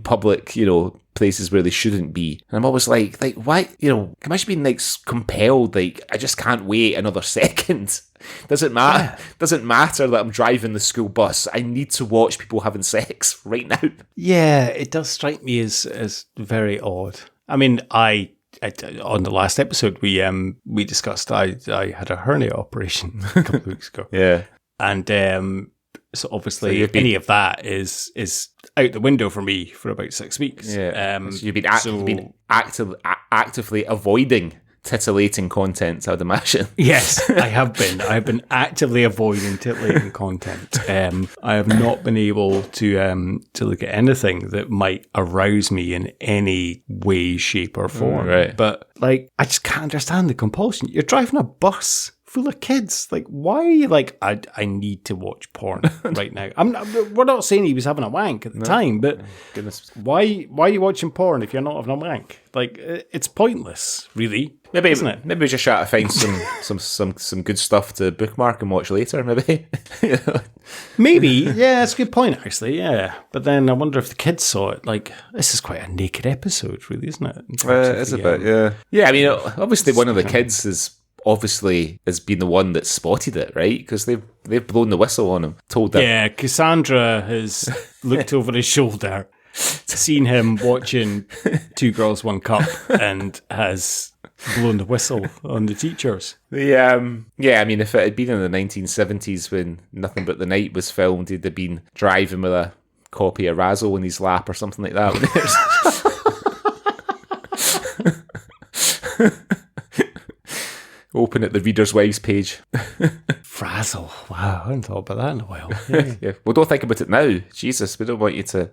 public, you know, places where they shouldn't be. And I'm always like, why, you know, imagine being like compelled, like, I just can't wait another second. Doesn't matter. Yeah. Doesn't matter that I'm driving the school bus. I need to watch people having sex right now. Yeah, it does strike me as very odd. I mean, on the last episode we discussed I had a hernia operation a couple of weeks ago. Yeah. And So obviously, any of that is out the window for me for about 6 weeks. Yeah. So you've been actively avoiding titillating content, I'd imagine. Yes, I have been. I've been actively avoiding titillating content. I have not been able to look at anything that might arouse me in any way, shape, or form. Right. But like, I just can't understand the compulsion. You're driving a bus full of kids. Like, why are you like, I need to watch porn right now? We're not saying he was having a wank at the time, but Goodness. why are you watching porn if you're not having a wank? Like, it's pointless, really. Maybe, isn't it? Maybe we just try to find some good stuff to bookmark and watch later, maybe. Maybe, yeah, that's a good point, actually, yeah. But then I wonder if the kids saw it. Like, this is quite a naked episode, really, isn't it? It's a bit, yeah. Yeah, I mean, obviously one of the kids has been the one that spotted it, right? Because they've blown the whistle on him, told that. Yeah, Cassandra has looked over his shoulder, seen him watching Two Girls, One Cup, and has blown the whistle on the teachers. Yeah, I mean, if it had been in the 1970s when Nothing But the Night was filmed, he'd have been driving with a copy of Razzle in his lap or something like that. Open at the Reader's Wives page. Frazzle. Wow, I haven't thought about that in a while. Yeah. Yeah. Well, don't think about it now. Jesus, we don't want you to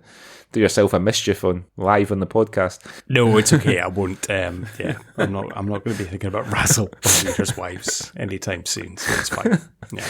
do yourself a mischief live on the podcast. No, it's okay. I won't. I'm not going to be thinking about Razzle or Reader's Wives anytime soon, so it's fine. Yeah.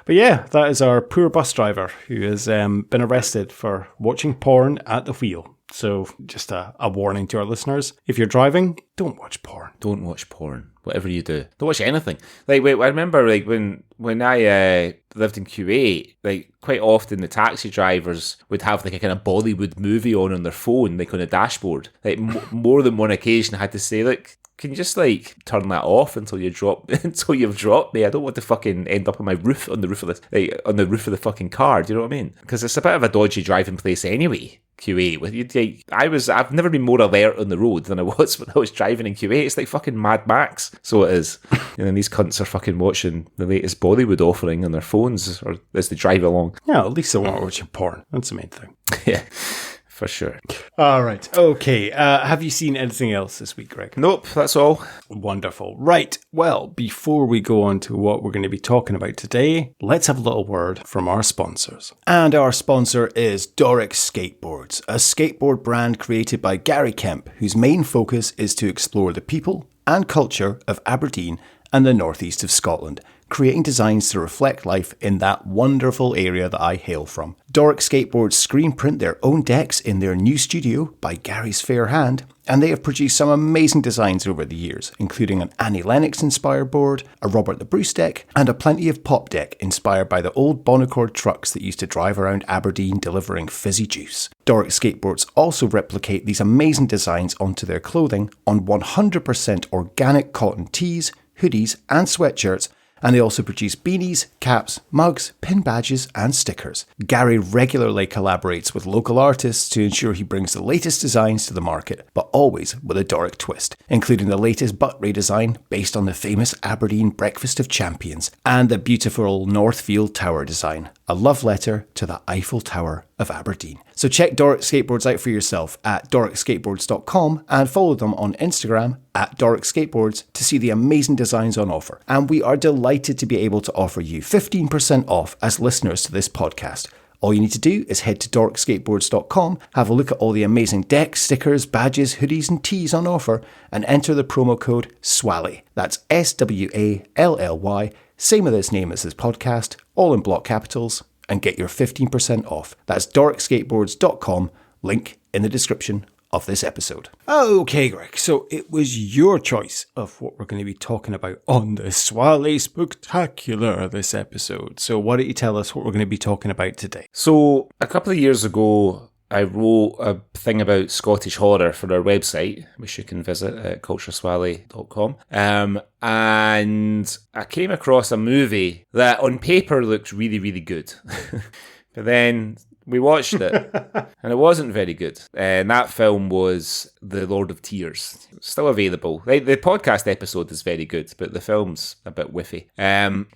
But yeah, that is our poor bus driver who has been arrested for watching porn at the wheel. So just a warning to our listeners. If you're driving, don't watch porn. Don't watch porn. Whatever you do. Don't watch anything. Like, wait, I remember like when I lived in Kuwait, like quite often the taxi drivers would have like a kind of Bollywood movie on their phone, like on a dashboard. Like more than one occasion I had to say, look, can you just like turn that off until you've dropped me? I don't want to fucking end up on the roof of the fucking car. Do you know what I mean? Because it's a bit of a dodgy driving place anyway. Kuwait. I've never been more alert on the road than I was when I was driving in Kuwait. It's like fucking Mad Max. So it is. And then these cunts are fucking watching the latest Bollywood offering on their phones or as they drive along. Yeah, at least they weren't watching porn. That's the main thing. Yeah. For sure. All right. Okay. Have you seen anything else this week, Greg? Nope, that's all. Wonderful. Right. Well, before we go on to what we're going to be talking about today, let's have a little word from our sponsors. And our sponsor is Doric Skateboards, a skateboard brand created by Gary Kemp, whose main focus is to explore the people and culture of Aberdeen and the northeast of Scotland, creating designs to reflect life in that wonderful area that I hail from. Doric Skateboards screen print their own decks in their new studio by Gary's fair hand, and they have produced some amazing designs over the years, including an Annie Lennox inspired board, a Robert the Bruce deck, and a Plenty of Pop deck inspired by the old Bonaccord trucks that used to drive around Aberdeen delivering fizzy juice. Doric Skateboards also replicate these amazing designs onto their clothing on 100% organic cotton tees, hoodies, and sweatshirts, and they also produce beanies, caps, mugs, pin badges, and stickers. Gary regularly collaborates with local artists to ensure he brings the latest designs to the market, but always with a Doric twist, including the latest butt redesign based on the famous Aberdeen Breakfast of Champions, and the beautiful Northfield Tower design, a love letter to the Eiffel Tower of Aberdeen. So check Doric Skateboards out for yourself at doricskateboards.com and follow them on Instagram at Doric Skateboards to see the amazing designs on offer. And we are delighted to be able to offer you 15% off as listeners to this podcast. All you need to do is head to doricskateboards.com, have a look at all the amazing decks, stickers, badges, hoodies and tees on offer, and enter the promo code SWALLY. That's SWALLY, same with its name as this podcast, all in block capitals, and get your 15% off. That's doricskateboards.com, link in the description of this episode. Okay, Greg, so it was your choice of what we're going to be talking about on the Swally Spooktacular this episode. So why don't you tell us what we're going to be talking about today? So a couple of years ago, I wrote a thing about Scottish horror for our website, which you can visit at cultureswally.com. And I came across a movie that on paper looked really, really good. But then we watched it, and it wasn't very good. And that film was The Lord of Tears. Still available. The podcast episode is very good, but the film's a bit whiffy.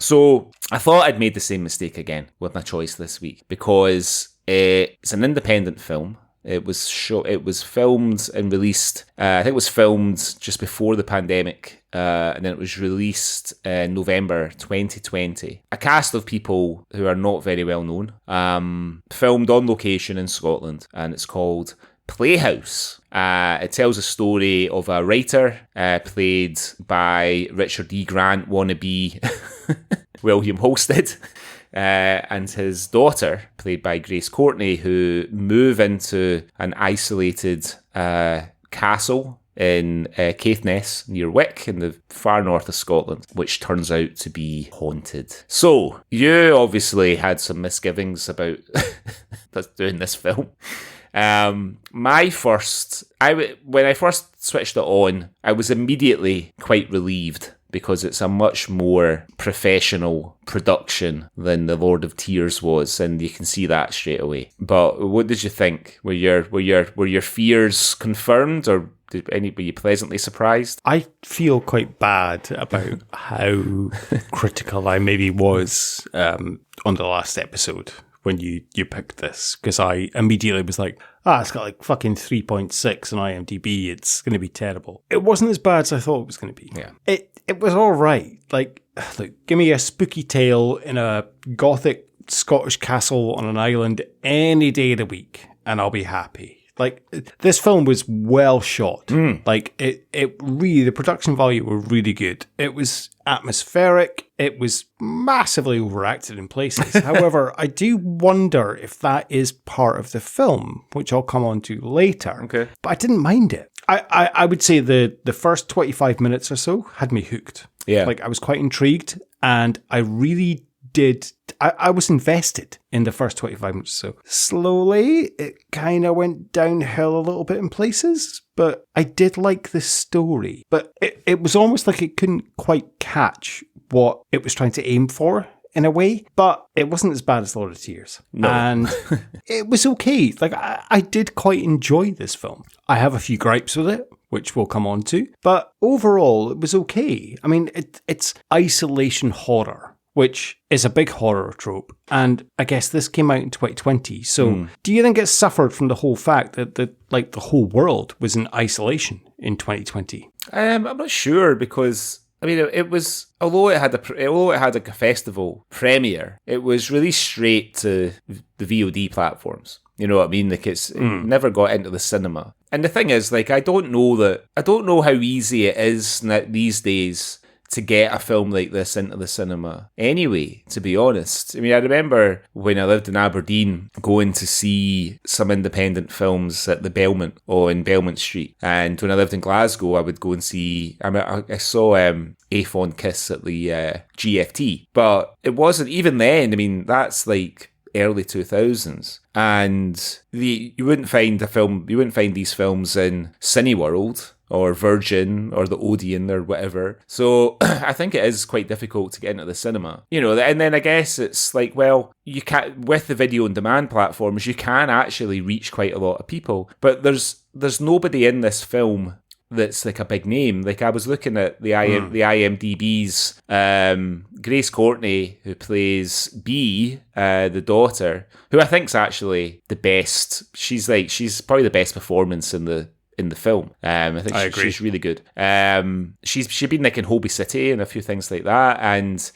So I thought I'd made the same mistake again with my choice this week, because it's an independent film. It was filmed and released. I think it was filmed just before the pandemic, and then it was released in November 2020. A cast of people who are not very well known. Filmed on location in Scotland, and it's called Playhouse. It tells a story of a writer played by Richard E. Grant wannabe William Holstead. And his daughter, played by Grace Courtney, who move into an isolated castle in Caithness near Wick in the far north of Scotland, which turns out to be haunted. So, you obviously had some misgivings about doing this film. When I first switched it on, I was immediately quite relieved, because it's a much more professional production than The Lord of Tears was, and you can see that straight away. But what did you think? Were your fears confirmed, or were you pleasantly surprised? I feel quite bad about how critical I maybe was on the last episode when you picked this, because I immediately was like, it's got like fucking 3.6 on IMDb, it's going to be terrible. It wasn't as bad as I thought it was going to be. Yeah. It was all right. Like, look, give me a spooky tale in a gothic Scottish castle on an island any day of the week, and I'll be happy. Like, this film was well shot. Like, it really, the production value were really good. It was atmospheric. It was massively overacted in places. However, I do wonder if that is part of the film, which I'll come on to later. Okay. But I didn't mind it. I would say the first 25 minutes or so had me hooked. Yeah. Like, I was quite intrigued, and I really did. I was invested in the first 25 minutes or so. Slowly, it kind of went downhill a little bit in places, but I did like the story. But it was almost like it couldn't quite catch what it was trying to aim for, in a way, but it wasn't as bad as Lord of Tears. No. And it was okay. Like, I did quite enjoy this film. I have a few gripes with it, which we'll come on to, but overall, it was okay. I mean, it's isolation horror, which is a big horror trope. And I guess this came out in 2020. So do you think it suffered from the whole fact that the whole world was in isolation in 2020? I'm not sure, because I mean, it was, although it had a festival premiere, it was released straight to the VOD platforms. You know what I mean? Like, it never got into the cinema. And the thing is, like, I don't know how easy it is these days to get a film like this into the cinema anyway, to be honest. I mean, I remember when I lived in Aberdeen going to see some independent films at the Belmont, or in Belmont Street. And when I lived in Glasgow, I would go and see, I saw A Fond Kiss at the GFT. But it wasn't, even then, I mean, that's like early 2000s. And you wouldn't find these films in Cineworld or Virgin or the Odeon or whatever. So I think it is quite difficult to get into the cinema. You know, and then I guess it's like, well, you can, with the video on demand platforms, you can actually reach quite a lot of people. But there's nobody in this film that's like a big name. Like, I was looking at the IMDb's Grace Courtney, who plays Bee, the daughter, who I think's actually the best. She's probably the best performance in the film. I think she's really good. She'd been like in Holby City and a few things like that. And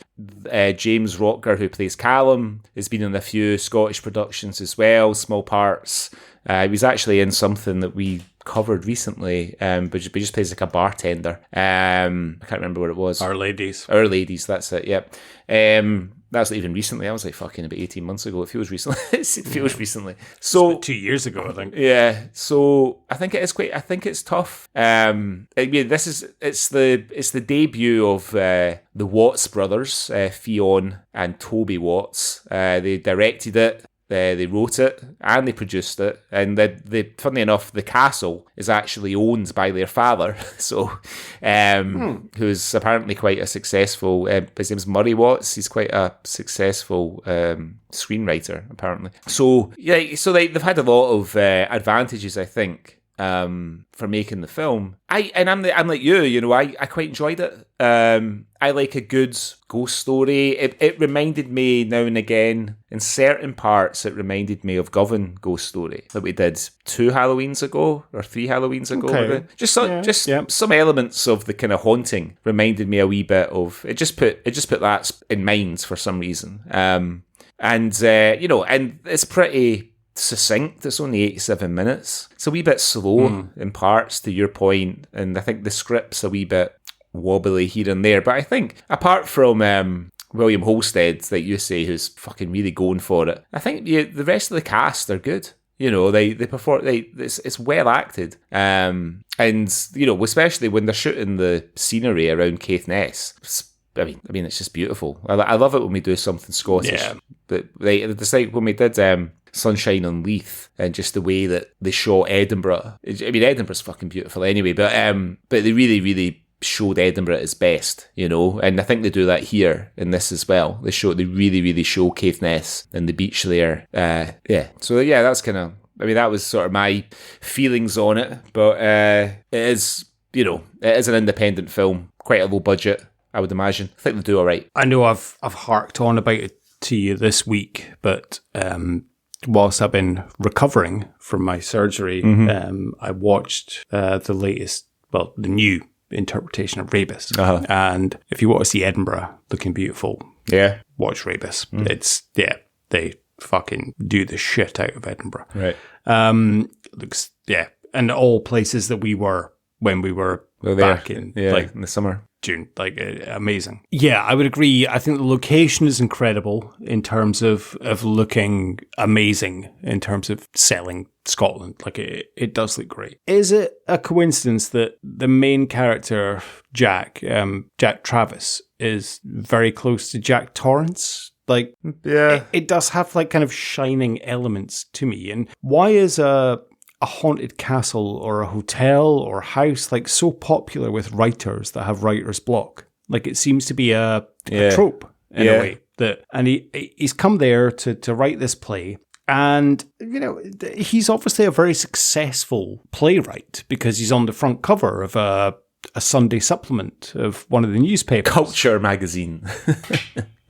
James Rocker, who plays Callum, has been in a few Scottish productions as well, small parts. He was actually in something that we covered recently, but he just plays like a bartender. I can't remember what it was. Our Ladies, that's it, yep. That's not even recently. I was like fucking about 18 months ago. It feels recently. It feels recently. So 2 years ago, I think. Yeah. So I think it's tough. I mean, it's the debut of the Watts brothers, Fionn and Toby Watts. They directed it. they wrote it and they produced it, and funnily enough, the castle is actually owned by their father, so who's apparently quite a successful. His name's Murray Watts. He's quite a successful screenwriter, apparently. So so they've had a lot of advantages, I think, for making the film. I'm like you, I quite enjoyed it. I like a good ghost story. It reminded me now and again, in certain parts, it reminded me of Govan Ghost Story that we did 2 Halloweens ago or 3 Halloweens ago. Okay. Just some elements of the kind of haunting reminded me a wee bit of. It just put that in mind for some reason. And it's pretty succinct. It's only 87 minutes. It's a wee bit slow in parts, to your point, and I think the script's a wee bit wobbly here and there. But I think apart from William Holstead, like you say, who's fucking really going for it, I think the rest of the cast are good. They perform. It's well acted, and especially when they're shooting the scenery around Caithness. I mean, it's just beautiful. I love it when we do something Scottish. Yeah. But it's like when we did Sunshine on Leith, and just the way that they shot Edinburgh. I mean, Edinburgh's fucking beautiful anyway, but they really, really showed Edinburgh at its best, and I think they do that here in this as well. They really, really show Caithness and the beach there. So yeah, that's kind of. I mean, that was sort of my feelings on it, but it is an independent film, quite a low budget, I would imagine. I think they do all right. I know I've harked on about it to you this week, but whilst I've been recovering from my surgery, I watched the new interpretation of Rebus. And if you want to see Edinburgh looking beautiful, watch Rebus. It's, they fucking do the shit out of Edinburgh. Right. Looks, and all places that we were when we were back in in the summer. June, amazing. Yeah, I would agree. I think the location is incredible in terms of looking amazing in terms of selling Scotland. It does look great. Is it a coincidence that the main character, Jack Travis, is very close to Jack Torrance? It does have kind of shining elements to me. And why is a haunted castle or a hotel or house so popular with writers that have writer's block? It seems to be a trope in a way and he's come there to write this play, and he's obviously a very successful playwright because he's on the front cover of a Sunday supplement of one of the newspapers, Culture magazine.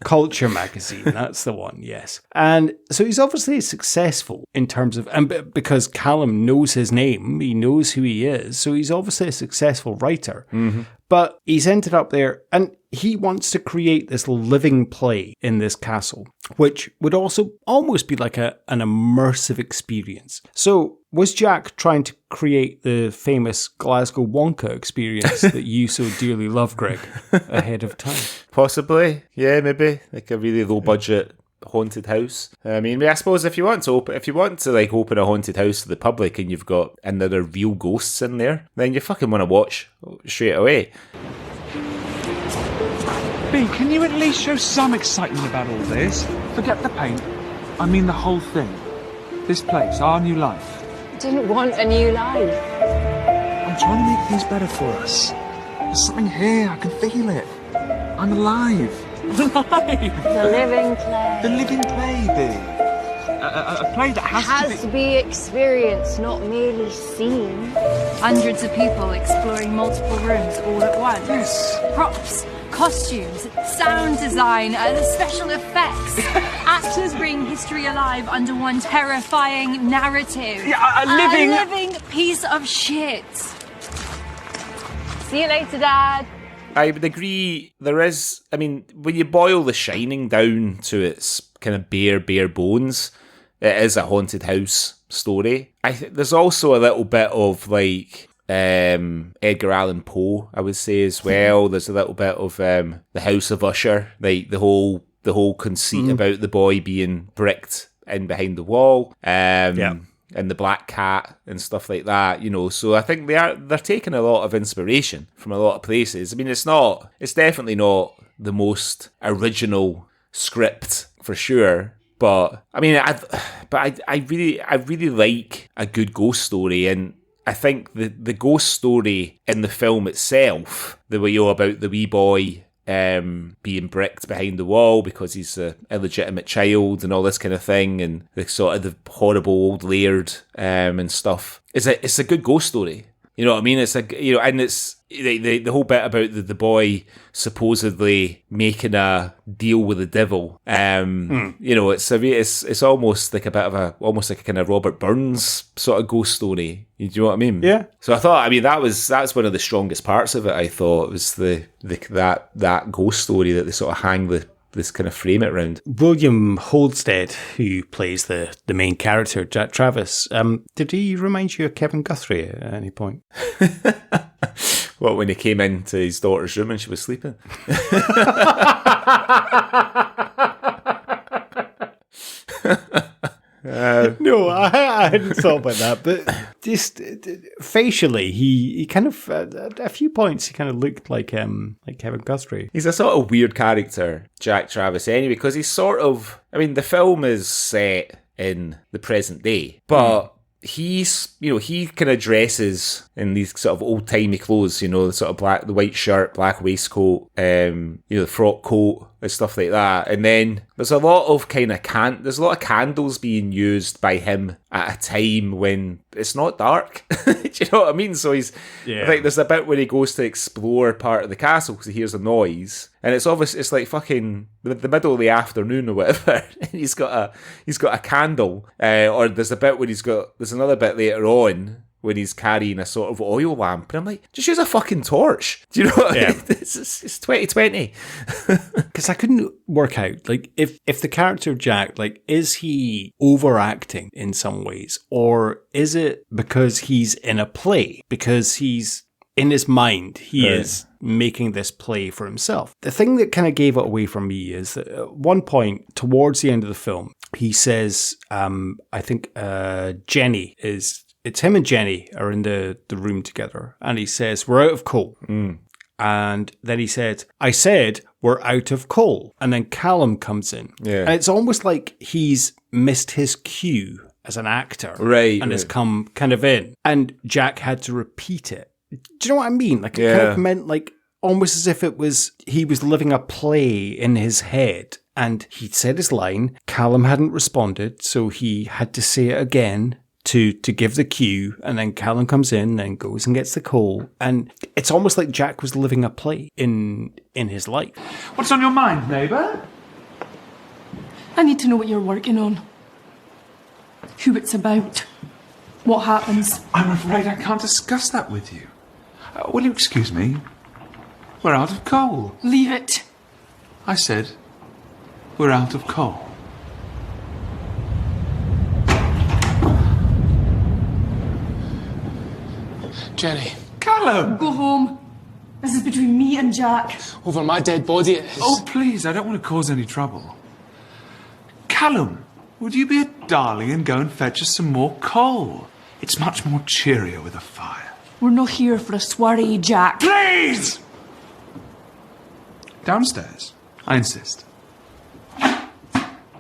Culture magazine, that's the one, yes. And so he's obviously successful in terms of, and because Callum knows his name, he knows who he is, so he's obviously a successful writer. But he's ended up there, and he wants to create this living play in this castle, which would also almost be like an immersive experience. So was Jack trying to create the famous Glasgow Wonka experience that you so dearly love, Greg, ahead of time? Possibly, yeah, maybe a really low budget haunted house. I mean, I suppose if you want to open a haunted house to the public and there are real ghosts in there, then you fucking want to watch straight away. B, can you at least show some excitement about all this? Forget the paint. I mean the whole thing. This place, our new life. I didn't want a new life. I'm trying to make things better for us. There's something here, I can feel it. I'm alive. Alive! The living play. The living play, B. A play that has to be experienced, not merely seen. Hundreds of people exploring multiple rooms all at once. Yes. Props, costumes, sound design, special effects. Actors bring history alive under one terrifying narrative. Yeah, a living piece of shit. See you later, Dad. I would agree. There is, I mean, when you boil The Shining down to its kind of bare bones, it is a haunted house story. There's also a little bit of Edgar Allan Poe, I would say, as well. There's a little bit of The House of Usher, the whole conceit about the boy being bricked in behind the wall. And the black cat and stuff like that, So I think they're taking a lot of inspiration from a lot of places. I mean, it's definitely not the most original script for sure, But I mean, I really like a good ghost story, and I think the ghost story in the film itself, the way about the wee boy being bricked behind the wall because he's an illegitimate child and all this kind of thing, and the sort of the horrible old laird and stuff, it's a good ghost story. You know what I mean? It's and it's the whole bit about the boy supposedly making a deal with the devil. You know, it's almost like a bit of almost like a kind of Robert Burns sort of ghost story. You know what I mean? Yeah. So I thought, I mean, that's one of the strongest parts of it. I thought was that ghost story that they sort of hang this kind of frame it around. William Holdstead, who plays the main character, Jack Travis, did he remind you of Kevin Guthrie at any point? What, when he came into his daughter's room and she was sleeping? No, I hadn't thought about that, but just facially, he kind of at a few points he kind of looked like Kevin Guthrie. He's a sort of weird character, Jack Travis, anyway, because he's sort of, I mean, the film is set in the present day, but he's, you know, he kind of dresses in these sort of old timey clothes, you know, the sort of the white shirt, black waistcoat, you know, the frock coat and stuff like that. And then there's a lot of there's a lot of candles being used by him at a time when it's not dark. Do you know what I mean? So I think there's a bit where he goes to explore part of the castle because he hears a noise, and it's obvious it's like fucking the middle of the afternoon or whatever. And he's got a candle, or there's another bit later on when he's carrying a sort of oil lamp. And I'm like, just use a fucking torch. Do you know what I mean? It's 2020. Because I couldn't work out, like, if the character Jack, like, is he overacting in some ways? Or is it because he's in a play? Because he's, in his mind, he is making this play for himself. The thing that kind of gave it away for me is that at one point, towards the end of the film, he says, I think Jenny is... It's him and Jenny are in the room together, and he says, "We're out of coal." And then he said, "I said we're out of coal." And then Callum comes in. Yeah. And it's almost like he's missed his cue as an actor. And has come kind of in. And Jack had to repeat it. Do you know what I mean? Like, it kind of meant like almost as if he was living a play in his head. And he'd said his line, Callum hadn't responded, so he had to say it again to give the cue, and then Callum comes in and goes and gets the coal, and it's almost like Jack was living a play in his life. What's on your mind, neighbour? I need to know what you're working on. Who it's about. What happens. I'm afraid I can't discuss that with you. Will you excuse me? We're out of coal. Leave it. I said, we're out of coal. Jenny. Callum! Go home. This is between me and Jack. Over my dead body it is. Oh, please, I don't want to cause any trouble. Callum, would you be a darling and go and fetch us some more coal? It's much more cheerier with a fire. We're not here for a soiree, Jack. Please! Downstairs. I insist.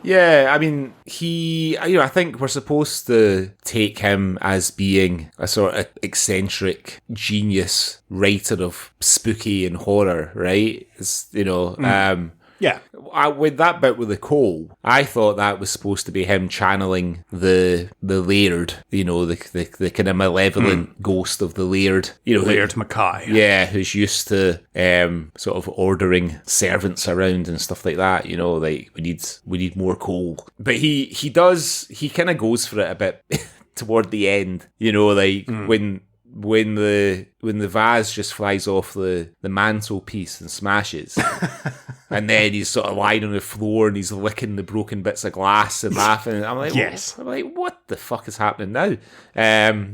Yeah, I mean, I think we're supposed to take him as being a sort of eccentric genius writer of spooky and horror, right? It's, you know, Yeah. With that bit with the coal, I thought that was supposed to be him channeling the laird, you know, the kind of malevolent ghost of the laird, you know, Laird Mackay. Yeah, who's used to sort of ordering servants around and stuff like that. You know, like we need more coal. But he kind of goes for it a bit toward the end. You know, like when the vase just flies off the mantelpiece and smashes. And then he's sort of lying on the floor and he's licking the broken bits of glass and laughing. And I'm like, yes. What the fuck is happening now?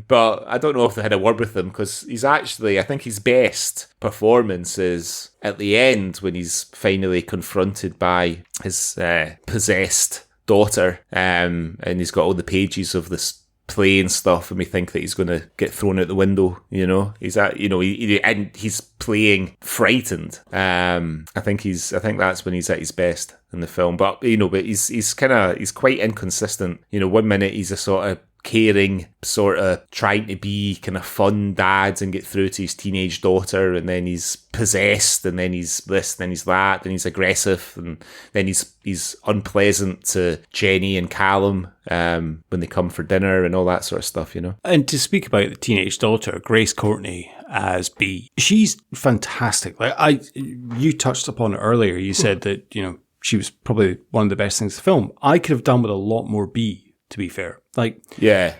But I don't know if they had a word with him, because he's actually, I think his best performance is at the end when he's finally confronted by his possessed daughter, and he's got all the pages of this play and stuff, and we think that he's going to get thrown out the window. He's and he's playing frightened. I think that's when he's at his best in the film. But he's quite inconsistent. 1 minute he's a sort of caring, sort of trying to be kind of fun dad and get through to his teenage daughter, and then he's possessed, and then he's this, then he's that, then he's aggressive, and then he's unpleasant to Jenny and Callum when they come for dinner and all that sort of stuff. And to speak about the teenage daughter, Grace Courtney as Bee, she's fantastic. You touched upon it earlier. You said that she was probably one of the best things in the film. I could have done with a lot more Bee, to be fair.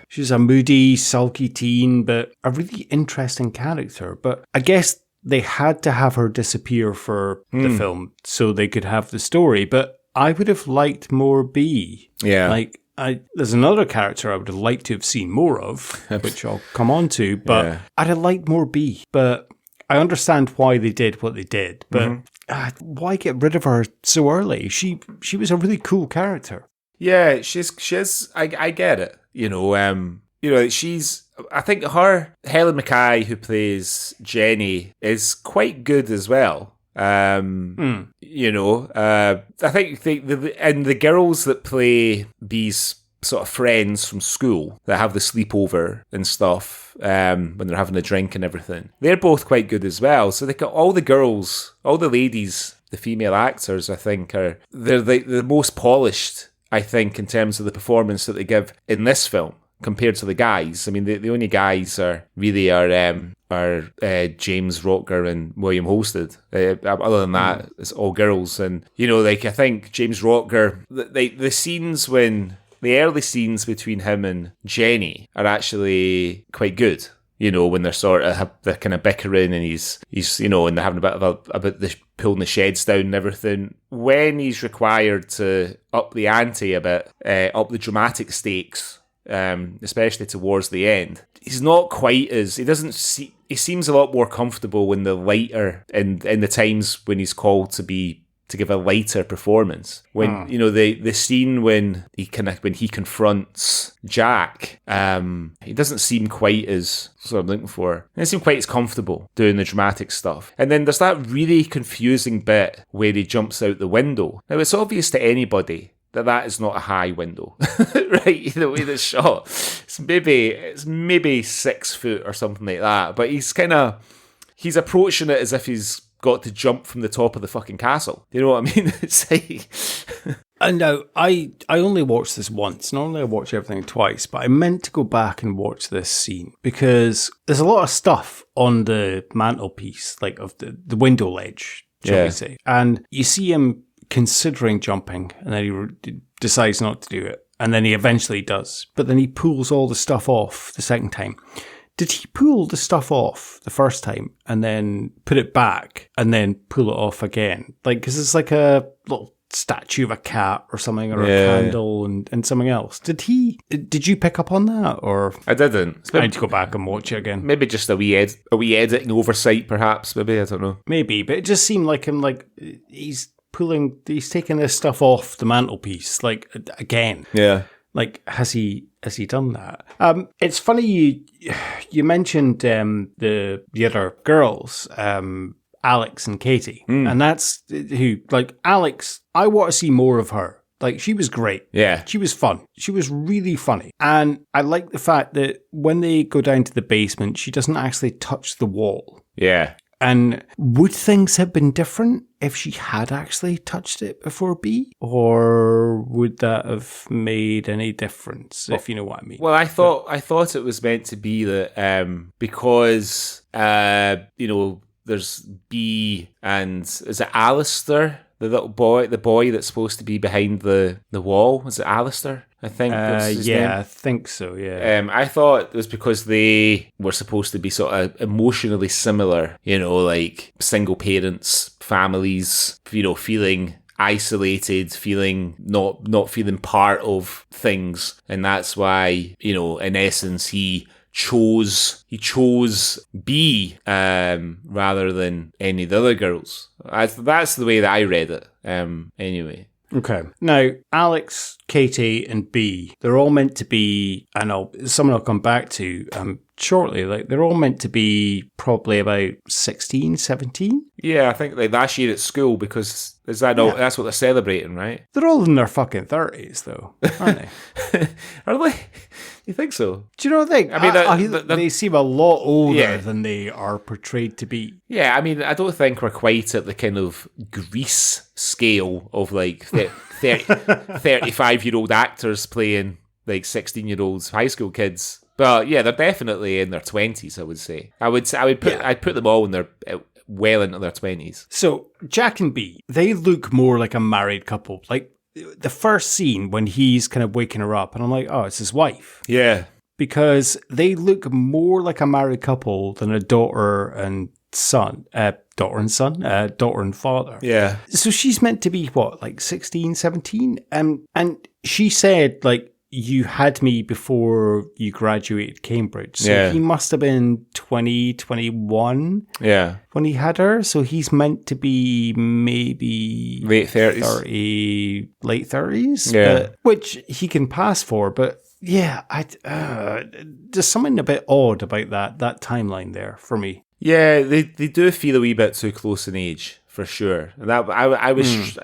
She's a moody, sulky teen, but a really interesting character. But I guess they had to have her disappear for the film so they could have the story. But I would have liked more Bee. Yeah. There's another character I would have liked to have seen more of, which I'll come on to, but I'd have liked more Bee. But I understand why they did what they did. But why get rid of her so early? She was a really cool character. Yeah, she's. I get it. She's. I think Helen Mackay, who plays Jenny, is quite good as well. I think the girls that play these sort of friends from school that have the sleepover and stuff when they're having a drink and everything, they're both quite good as well. So they got all the girls, all the ladies, the female actors. I think they're the most polished, I think, in terms of the performance that they give in this film compared to the guys. I mean, the only guys are James Rotger and William Holstead. Other than that, it's all girls. And, I think James Rotger, the early scenes between him and Jenny are actually quite good. When they're they're kind of bickering, and he's and they're having a bit of about the pulling the sheds down and everything. When he's required to up the ante a bit, up the dramatic stakes, especially towards the end, he's not quite as he seems a lot more comfortable in the lighter in the times when he's called to give a lighter performance. When the scene when he confronts Jack, he doesn't seem quite as, that's what I'm looking for. He doesn't seem quite as comfortable doing the dramatic stuff. And then there's that really confusing bit where he jumps out the window. Now it's obvious to anybody that is not a high window, right? The way that's shot, it's maybe 6 foot or something like that. But he's approaching it as if he's got to jump from the top of the fucking castle. You know what I mean? It's like... And now, I only watched this once. Normally I watch everything twice, but I meant to go back and watch this scene because there's a lot of stuff on the mantelpiece, of the window ledge, shall we say. And you see him considering jumping, and then he decides not to do it. And then he eventually does. But then he pulls all the stuff off the second time. Did he pull the stuff off the first time and then put it back and then pull it off again? Because it's like a little statue of a cat or something, or a candle and something else. Did you pick up on that, or? I didn't. I need to go back and watch it again. Maybe just a wee editing oversight, perhaps. Maybe, I don't know. Maybe, but it just seemed like him, he's taking this stuff off the mantelpiece, again. Yeah. Has he done that? It's funny you mentioned the other girls, Alex and Katie, and that's who, Alex, I want to see more of her. She was great. Yeah. She was fun. She was really funny. And I like the fact that when they go down to the basement, she doesn't actually touch the wall. Yeah. And would things have been different if she had actually touched it before B? Or would that have made any difference, if you know what I mean? Well, I thought it was meant to be that because, there's B and, is it Alistair? The little boy, the boy that's supposed to be behind the wall. Was it Alistair? I think that's his name. I think so, yeah. I thought it was because they were supposed to be sort of emotionally similar, single parents, families, feeling isolated, feeling not feeling part of things. And that's why, in essence, he chose B rather than any of the other girls. That's the way that I read it. Anyway. Okay. Now, Alex, Katie, and B, they're all meant to be, and someone I'll come back to shortly, like they're all meant to be probably about 16, 17. Yeah, I think like last year at school, because is that all, that's what they're celebrating, right? They're all in their fucking 30s, though, aren't they? Are they? You think so? Do you know what I think? I mean, they seem a lot older than they are portrayed to be. Yeah, I mean, I don't think we're quite at the kind of Grease scale of like 35-year-old actors playing like 16-year-olds high school kids. But yeah, they're definitely in their 20s, I would say. I'd put them all in their well into their 20s. So Jack and B, they look more like a married couple. Like the first scene when he's kind of waking her up, and I'm like, oh, it's his wife. Yeah. Because they look more like a married couple than a daughter and son. Daughter and father. Yeah. So she's meant to be, what, like 16, 17? And she said, like, you had me before you graduated Cambridge. So he must have been 20, 21 when he had her. So he's meant to be maybe late 30s. Late 30s. Yeah. Which he can pass for. But yeah, there's something a bit odd about that timeline there for me. Yeah, they do feel a wee bit too close in age. For sure, that I was,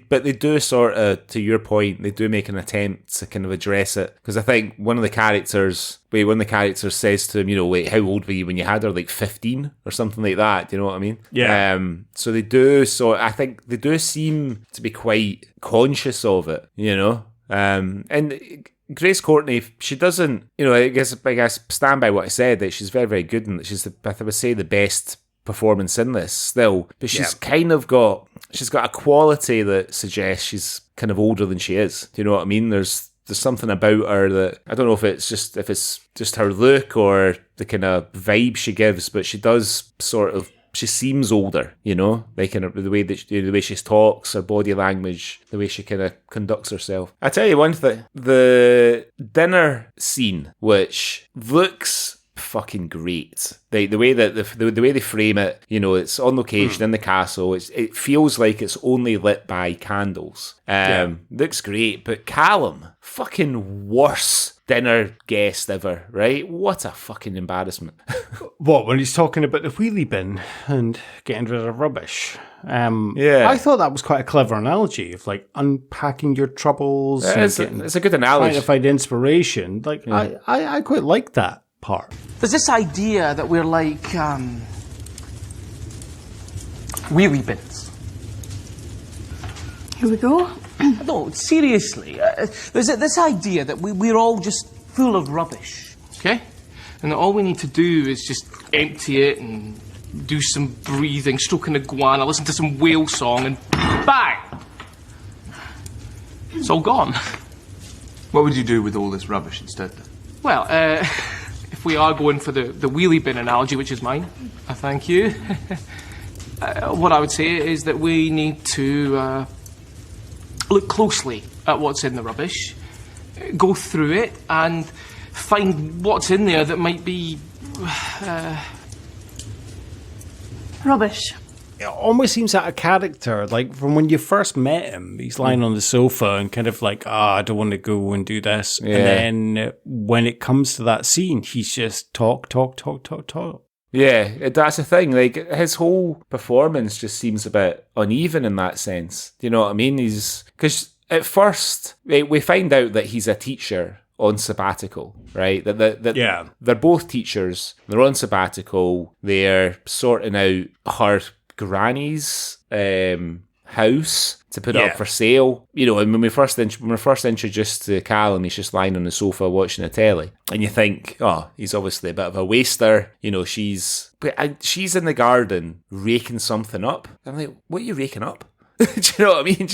but they do sort of, to your point, they do make an attempt to kind of address it, because I think one of the characters says to him, you know, wait, how old were you when you had her? Like 15 or something like that. Do you know what I mean? Yeah. So they do. So I think they do seem to be quite conscious of it. You know, and Grace Courtney, she doesn't, you know, I guess stand by what I said, that she's very, very good, and she's I would say the best performance in this still, but she's kind of got a quality that suggests she's kind of older than she is. Do you know what I mean? There's something about her that I don't know if it's just her look or the kind of vibe she gives, but she does she seems older, you know, like kind of the way she talks, her body language, the way she kind of conducts herself. I tell you one thing, the dinner scene, which looks fucking great. The way that the way they frame it, you know, it's on location in the castle. It feels like it's only lit by candles. Looks great, but Callum, fucking worst dinner guest ever, right? What a fucking embarrassment. What, when he's talking about the wheelie bin and getting rid of rubbish? I thought that was quite a clever analogy of like unpacking your troubles. It's a good analogy. Trying to find inspiration. Like I quite like that part. There's this idea that we're like wheelie bins. Here we go. No, seriously. There's this idea that we're all just full of rubbish, okay? And that all we need to do is just empty it and do some breathing, stroke an iguana, listen to some whale song, and bang! It's all gone. What would you do with all this rubbish instead, then? Well, if we are going for the wheelie bin analogy, which is mine, I thank you, what I would say is that we need to look closely at what's in the rubbish, go through it, and find what's in there that might be Rubbish. It almost seems out of character. Like from when you first met him, he's lying on the sofa and kind of like, I don't want to go and do this. Yeah. And then when it comes to that scene, he's just talk. Yeah, that's the thing. Like, his whole performance just seems a bit uneven in that sense. Do you know what I mean? Because at first, we find out that he's a teacher on sabbatical, right? That they're both teachers. They're on sabbatical. They're sorting out her granny's house to put it up for sale. You know, and when we're first introduced to Callum, he's just lying on the sofa watching the telly, and you think, oh, he's obviously a bit of a waster. You know, she's in the garden raking something up. I'm like, what are you raking up? Do you know what I mean?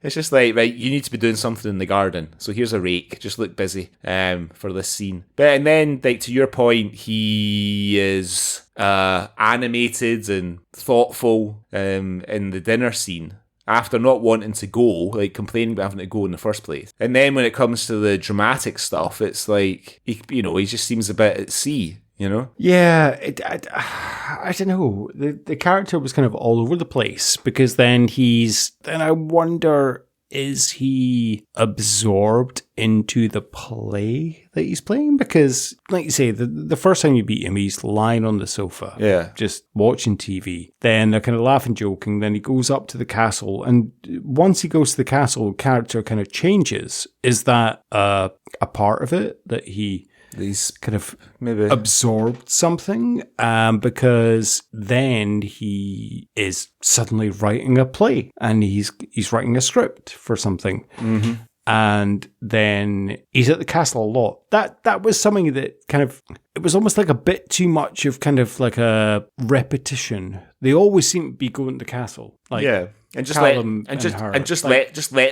It's just like, right, you need to be doing something in the garden. So here's a rake. Just look busy for this scene. And then, like, to your point, he is animated and thoughtful in the dinner scene after not wanting to go, like complaining about having to go in the first place. And then when it comes to the dramatic stuff, it's like, he just seems a bit at sea. you know? Yeah, I don't know. The character was kind of all over the place because then I wonder, is he absorbed into the play that he's playing? Because, like you say, the first time you beat him, he's lying on the sofa, just watching TV. Then they're kind of laughing, joking. Then he goes up to the castle, and once he goes to the castle, the character kind of changes. Is that a part of it that he's kind of maybe absorbed something, because then he is suddenly writing a play and he's writing a script for something. Mm-hmm. And then he's at the castle a lot. That was something that kind of, it was almost like a bit too much of kind of like a repetition. They always seem to be going to the castle. Like, yeah. And just letting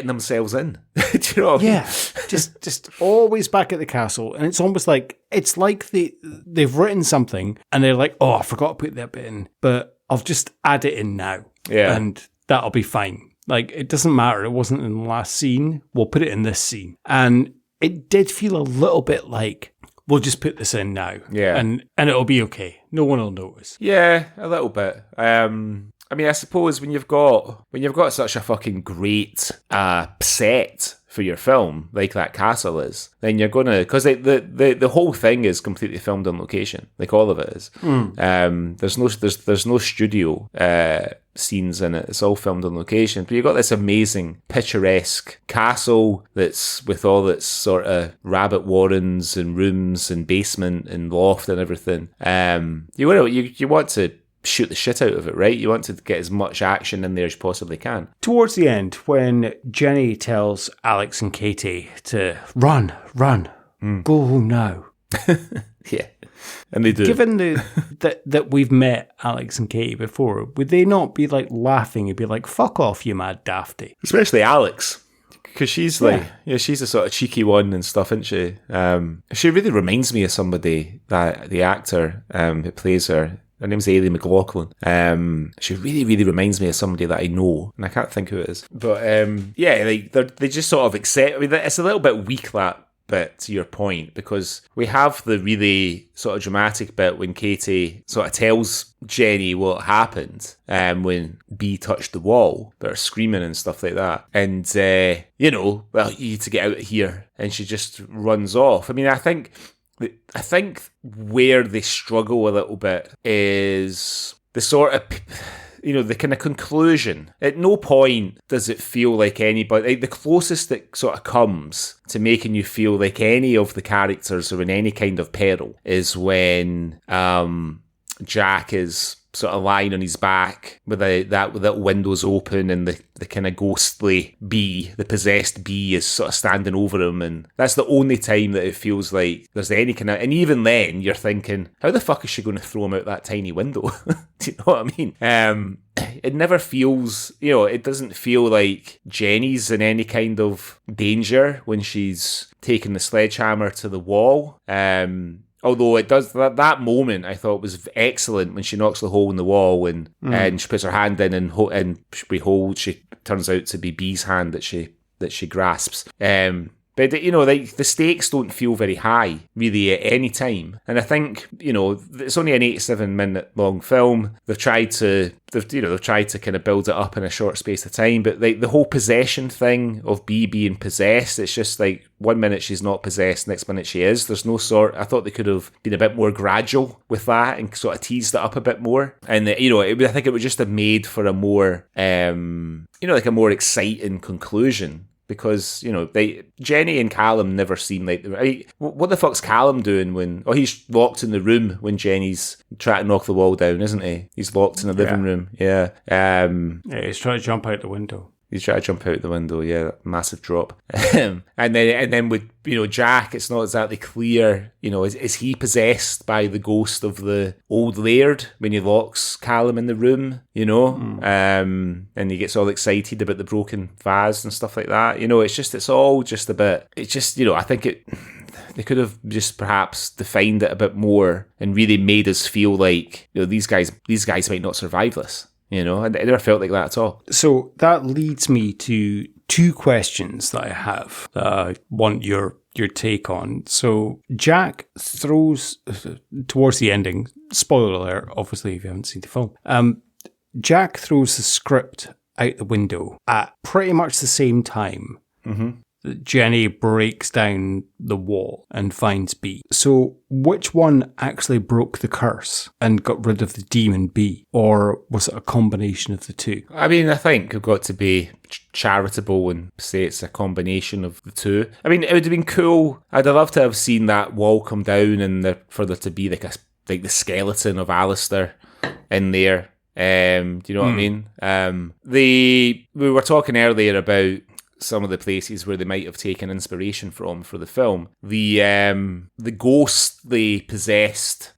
themselves in. Do you know what I mean? Yeah, just always back at the castle, and it's almost like they've written something and they're like, oh, I forgot to put that bit in, but I'll just add it in now, and that'll be fine. Like, it doesn't matter. It wasn't in the last scene. We'll put it in this scene, and it did feel a little bit like, we'll just put this in now, and it'll be okay. No one will notice. Yeah, a little bit. I mean, I suppose when you've got such a fucking great set for your film, like that castle is, then you're gonna, because the whole thing is completely filmed on location, like all of it is. There's no studio scenes in it. It's all filmed on location. But you've got this amazing picturesque castle that's with all its sort of rabbit warrens and rooms and basement and loft and everything. You want to shoot the shit out of it, right? You want to get as much action in there as you possibly can. Towards the end, when Jenny tells Alex and Katie to run, go now. Yeah, and they do. Given that we've met Alex and Katie before, would they not be like laughing and be like, fuck off, you mad dafty? Especially Alex. Because she's like, she's a sort of cheeky one and stuff, isn't she? She really reminds me of somebody, that the actor who plays her. Her name's Ailey McLaughlin. She really, really reminds me of somebody that I know, and I can't think who it is. But like they just sort of accept. I mean, it's a little bit weak, that bit, to your point, because we have the really sort of dramatic bit when Katie sort of tells Jenny what happened when B touched the wall, they're screaming and stuff like that, and well, you need to get out of here, and she just runs off. I mean, I think where they struggle a little bit is the sort of, the kind of conclusion. At no point does it feel like anybody, like the closest that sort of comes to making you feel like any of the characters are in any kind of peril is when Jack is sort of lying on his back with that windows open, and the kind of ghostly bee, the possessed bee, is sort of standing over him, and that's the only time that it feels like there's any kind of, and even then you're thinking, how the fuck is she going to throw him out that tiny window? Do you know what I mean? It never feels, it doesn't feel like Jenny's in any kind of danger when she's taking the sledgehammer to the wall. Although it does, that moment I thought was excellent when she knocks the hole in the wall and she puts her hand in and she turns out to be B's hand that she grasps. But, like the stakes don't feel very high, really, at any time. And I think, it's only an 87-minute long film. They've tried to kind of build it up in a short space of time. But like the whole possession thing of B being possessed, it's just like 1 minute she's not possessed, next minute she is. There's no I thought they could have been a bit more gradual with that and sort of teased it up a bit more. And, I think it would just have made for a more, like a more exciting conclusion. Because, Jenny and Callum never seem like... what the fuck's Callum doing when... Oh, he's locked in the room when Jenny's trying to knock the wall down, isn't he? He's locked in the living room, yeah. He's trying to jump out the window. He's trying to jump out the window, yeah, massive drop. and then with, Jack, it's not exactly clear, is he possessed by the ghost of the old laird when he locks Callum in the room, and he gets all excited about the broken vase and stuff like that. It's all just a bit, I think they could have just perhaps defined it a bit more and really made us feel like, these guys might not survive this. I never felt like that at all. So that leads me to two questions that I have that I want your your take on. So Jack throws, towards the ending, spoiler alert, obviously, if you haven't seen the film, Jack throws the script out the window at pretty much the same time. Jenny breaks down the wall and finds B. So which one actually broke the curse and got rid of the demon B? Or was it a combination of the two? I mean, I think we've got to be charitable and say it's a combination of the two. I mean, it would have been cool. I'd have loved to have seen that wall come down and for there to be like the skeleton of Alistair in there. Do you know what I mean? We were talking earlier about some of the places where they might have taken inspiration from for the film. The ghostly possessed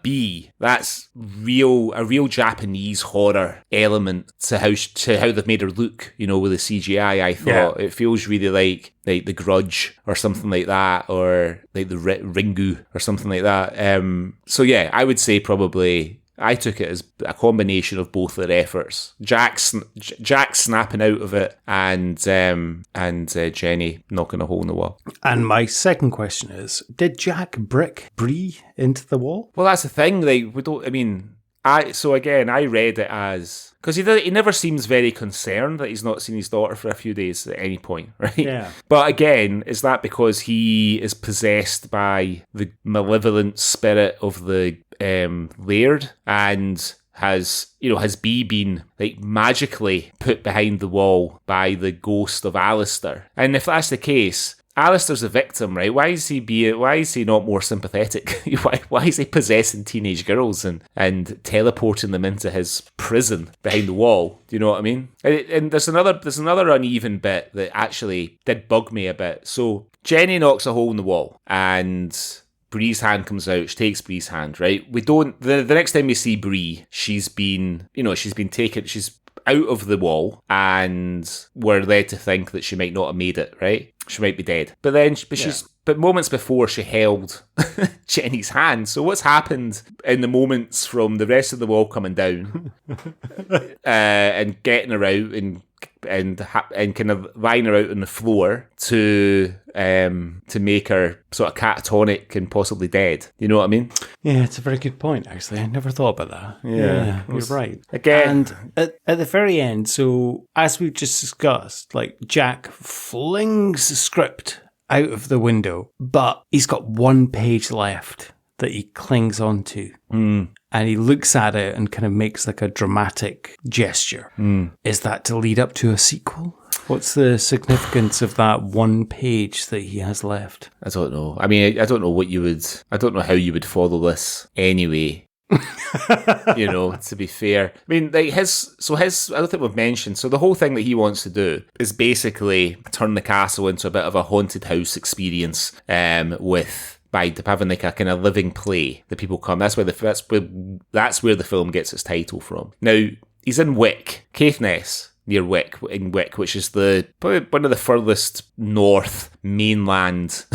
bee, that's a real Japanese horror element to how they've made her look, you know, with the CGI. I thought it feels really like The Grudge or something like that, or like the Ringu or something like that. So yeah, I would say probably I took it as a combination of both their efforts. Jack snapping out of it, and Jenny knocking a hole in the wall. And my second question is, did Jack brick Bree into the wall? Well, that's the thing. Like, we don't. I mean, I read it as, because he never seems very concerned that he's not seen his daughter for a few days at any point, right? Yeah. But again, is that because he is possessed by the malevolent spirit of the laird, and has B been like magically put behind the wall by the ghost of Alistair? And if that's the case, Alistair's a victim, right? Why is he not more sympathetic? Why is he possessing teenage girls and teleporting them into his prison behind the wall? Do you know what I mean? And there's another uneven bit that actually did bug me a bit. So Jenny knocks a hole in the wall, and Bree's hand comes out. She takes Bree's hand, right? We don't. The next time we see Bree, she's been taken. She's out of the wall, and we're led to think that she might not have made it, right? She might be dead. But moments before, she held Jenny's hand. So what's happened in the moments from the rest of the wall coming down and getting her out and kind of lying her out on the floor to make her sort of catatonic and possibly dead. You know what I mean? Yeah, it's a very good point, actually. I never thought about that. Yeah, you're right. Again. And at the very end, so as we've just discussed, like Jack flings the script out of the window, but he's got one page left that he clings onto. And he looks at it and kind of makes like a dramatic gesture. Is that to lead up to a sequel? What's the significance of that one page that he has left? I don't know. I mean, I don't know how you would follow this anyway. You know, to be fair. I mean, like I don't think we've mentioned, so the whole thing that he wants to do is basically turn the castle into a bit of a haunted house experience, by having like a kind of living play that people come. That's where the film gets its title from. Now, he's in Wick, Caithness, near Wick, which is probably one of the furthest north mainland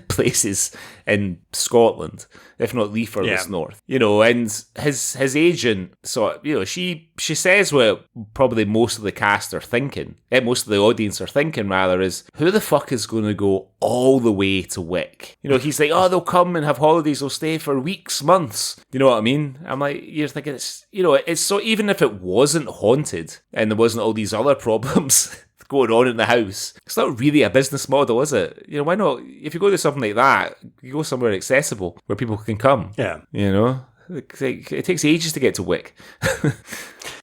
places in Scotland, if not the furthest north. You know, and his agent, she says what probably most of the cast are thinking, most of the audience are thinking rather, is who the fuck is going to go all the way to Wick? You know, he's like, oh, they'll come and have holidays, they'll stay for weeks, months. You know what I mean? I'm like, you're thinking it's so, even if it wasn't haunted and there wasn't all these other problems going on in the house, it's not really a business model, is it? You know, why not? If you go to something like that, you go somewhere accessible where people can come. Yeah. You know? It takes ages to get to Wick.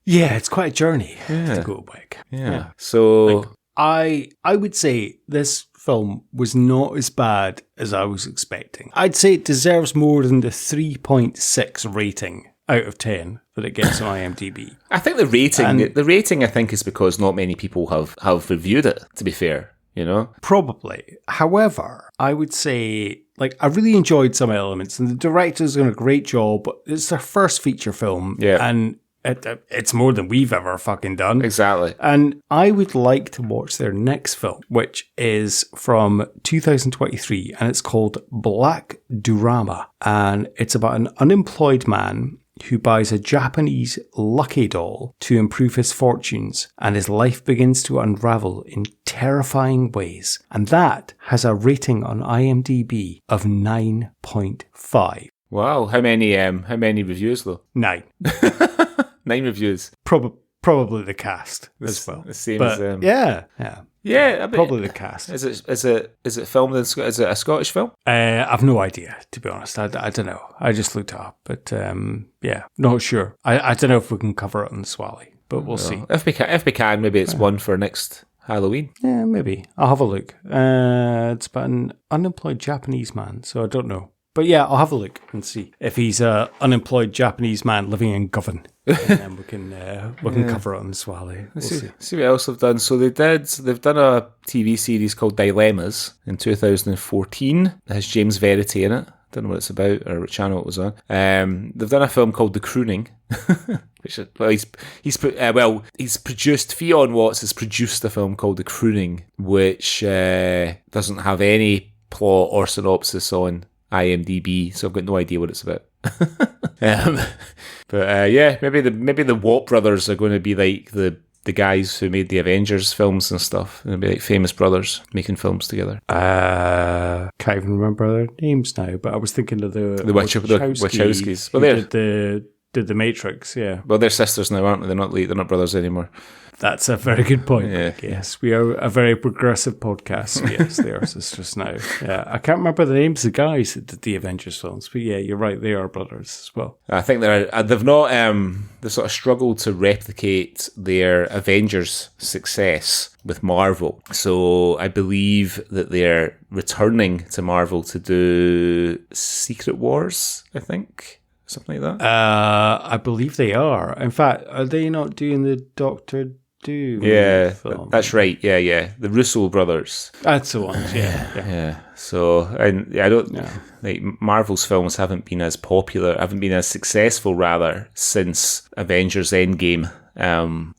Yeah, it's quite a journey to go to Wick. Yeah. So I would say this film was not as bad as I was expecting. I'd say it deserves more than the 3.6 rating out of 10 that it gets on IMDb. I think the rating I think is because not many people have reviewed it, to be fair, you know? Probably. However, I would say, like, I really enjoyed some elements, and the director's done a great job, but it's their first feature film, and it's more than we've ever fucking done. Exactly. And I would like to watch their next film, which is from 2023, and it's called Black Durama, and it's about an unemployed man who buys a Japanese lucky doll to improve his fortunes, and his life begins to unravel in terrifying ways. And that has a rating on IMDb of 9.5. Wow, how many reviews though? 9. 9 reviews. Probably the cast as well. The same but, as yeah. Yeah, Probably the cast. Is it filmed in Is it a Scottish film? I've no idea, to be honest. I don't know. I just looked it up, but yeah, not sure. I don't know if we can cover it on the Swally, but we'll see. If we can, maybe it's one for next Halloween. Yeah, maybe. I'll have a look. It's about an unemployed Japanese man, so I don't know. But yeah, I'll have a look and see if he's an unemployed Japanese man living in Govan. And then we can cover it on the Swally. We'll see what else they've done. So they've done a TV series called Dilemmas in 2014. It has James Verity in it. Don't know what it's about or what channel it was on. They've done a film called The Crooning, which he's produced. Fionn Watts has produced a film called The Crooning, which doesn't have any plot or synopsis on IMDb, so I've got no idea what it's about. But yeah, maybe the Watt brothers are going to be like the guys who made the Avengers films and stuff. They'll be like famous brothers making films together. Can't even remember their names now, but I was thinking of the Wachowskis. Well, did the Matrix, yeah. Well, they're sisters now, aren't they? They're not brothers anymore. That's a very good point. Yeah. Yes, we are a very progressive podcast. So yes, they are sisters now. Yeah, I can't remember the names of the guys that did the Avengers films, but yeah, you're right, they are brothers as well. I think they've not they've sort of struggled to replicate their Avengers success with Marvel. So I believe that they're returning to Marvel to do Secret Wars, I think. Something like that. I believe they are. In fact, are they not doing the Doctor Doom film? That's right. Yeah. The Russo brothers. That's the ones, yeah. So, like Marvel's films haven't been as successful rather since Avengers Endgame.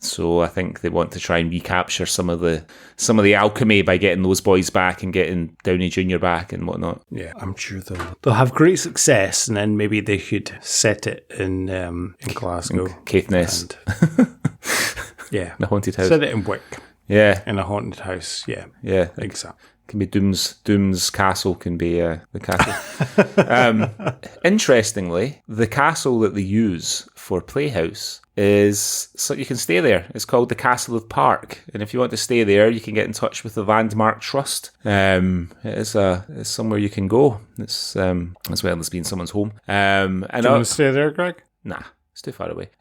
So I think they want to try and recapture some of the alchemy by getting those boys back and getting Downey Jr. back and whatnot. Yeah, I'm sure they'll have great success, and then maybe they could set it in Glasgow, Caithness. Yeah, the haunted house. Set it in Wick. Yeah, in a haunted house. Yeah, exactly. Can be Doom's castle. Can be the castle. Interestingly, the castle that they use for Playhouse is so you can stay there. It's called the Castle of Park, and if you want to stay there, you can get in touch with the Landmark Trust. It's somewhere you can go. It's as well as being someone's home. And do you want to stay there, Greg? Nah, it's too far away.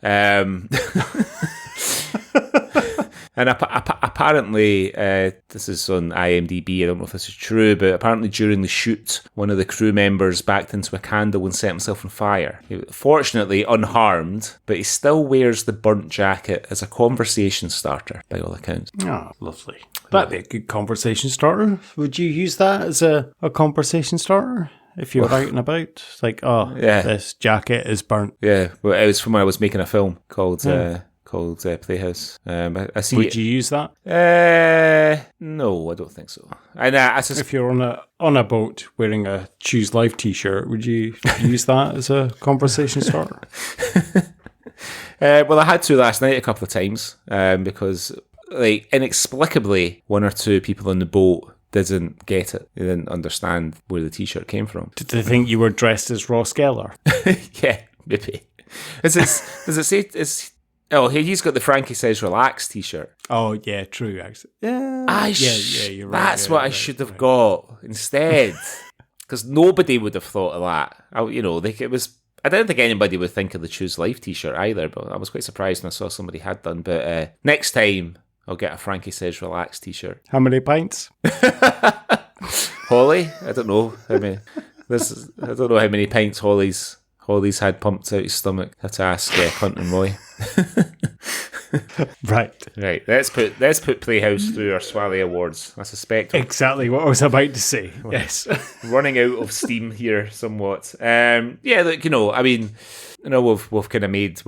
And apparently, this is on IMDb, I don't know if this is true, but apparently during the shoot, one of the crew members backed into a candle and set himself on fire. Fortunately, unharmed, but he still wears the burnt jacket as a conversation starter, by all accounts. Oh, lovely. That'd be a good conversation starter. Would you use that as a conversation starter? If you're out and about? Like, this jacket is burnt. Yeah, well, it was from when I was making a film called Playhouse. I see. Would you use that? No, I don't think so. And if you're on a boat wearing a Choose Life t-shirt, would you use that as a conversation starter? Well, I had to last night a couple of times because, like, inexplicably, one or two people on the boat didn't get it. They didn't understand where the t-shirt came from. Did they think you were dressed as Ross Geller? Yeah, maybe. Does it say? He's got the Frankie Says Relax t-shirt. Oh, yeah, true, actually. You're right. That's what I should have got instead. Because nobody would have thought of that. I don't think anybody would think of the Choose Life t-shirt either, but I was quite surprised when I saw somebody had done. But next time, I'll get a Frankie Says Relax t-shirt. How many pints? Holly? I don't know how many. I don't know how many pints Holly's had pumped out his stomach. Had to ask Hunt and Roy. Right. Let's put Playhouse through our Swally Awards. I suspect exactly what I was about to say. Yes, running out of steam here somewhat. We've kind of made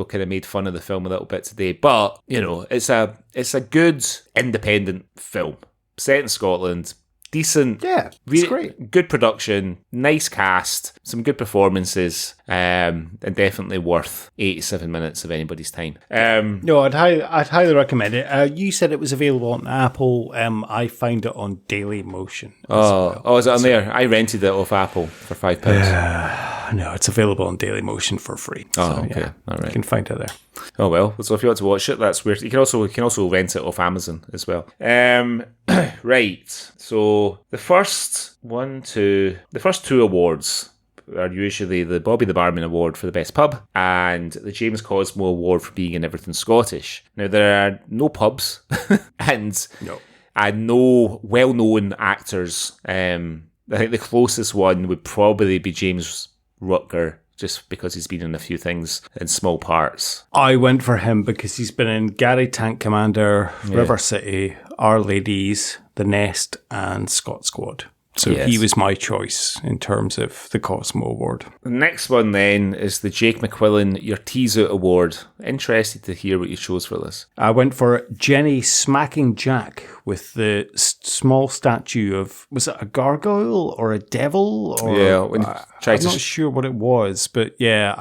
fun of the film a little bit today, but it's a good independent film set in Scotland. decent. Yeah, it's great. Good production, nice cast, some good performances, and definitely worth 87 minutes of anybody's time. No, I'd highly recommend it. You said it was available on Apple. I found it on Daily Motion. Is it on there? I rented it off Apple for £5. No, it's available on Daily Motion for free. Oh, okay. Yeah, all right. You can find it there. Oh well, so if you want to watch it, that's weird. You can also rent it off Amazon as well. Right. So the first two awards are usually the Bobby the Barman Award for the best pub and the James Cosmo Award for being in everything Scottish. Now there are no pubs and no well-known actors. I think the closest one would probably be James Rutger, just because he's been in a few things in small parts. I went for him because he's been in Gary Tank Commander, River City, Our Ladies, The Nest, and Scott Squad. So he was my choice in terms of the Cosmo Award. The next one then is the Jake McQuillan Your Tease Out Award. Interested to hear what you chose for this. I went for Jenny smacking Jack with the small statue of, was it a gargoyle or a devil? Or, I'm not sure what it was, but yeah,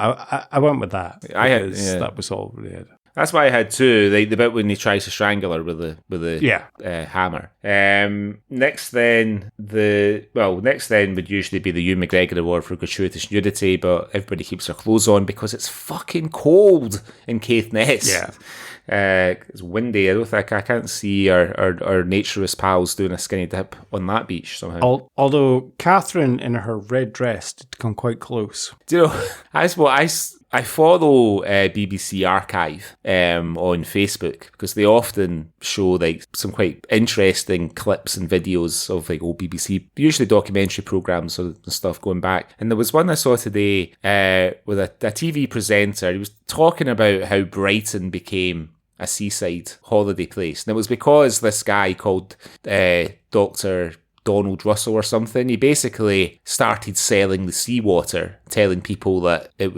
I went with that. That was all we had. That's why I had two. The bit when he tries to strangle her with a hammer. Next then would usually be the Ewan McGregor Award for gratuitous nudity, but everybody keeps their clothes on because it's fucking cold in Caithness. Yeah. It's windy. I can't see our naturist pals doing a skinny dip on that beach somehow. Although Catherine in her red dress did come quite close. Do you know? I follow BBC Archive on Facebook because they often show like some quite interesting clips and videos of like old BBC, usually documentary programmes and stuff going back. And there was one I saw today with a TV presenter. He was talking about how Brighton became a seaside holiday place. And it was because this guy called Dr. Donald Russell or something, he basically started selling the seawater, telling people that it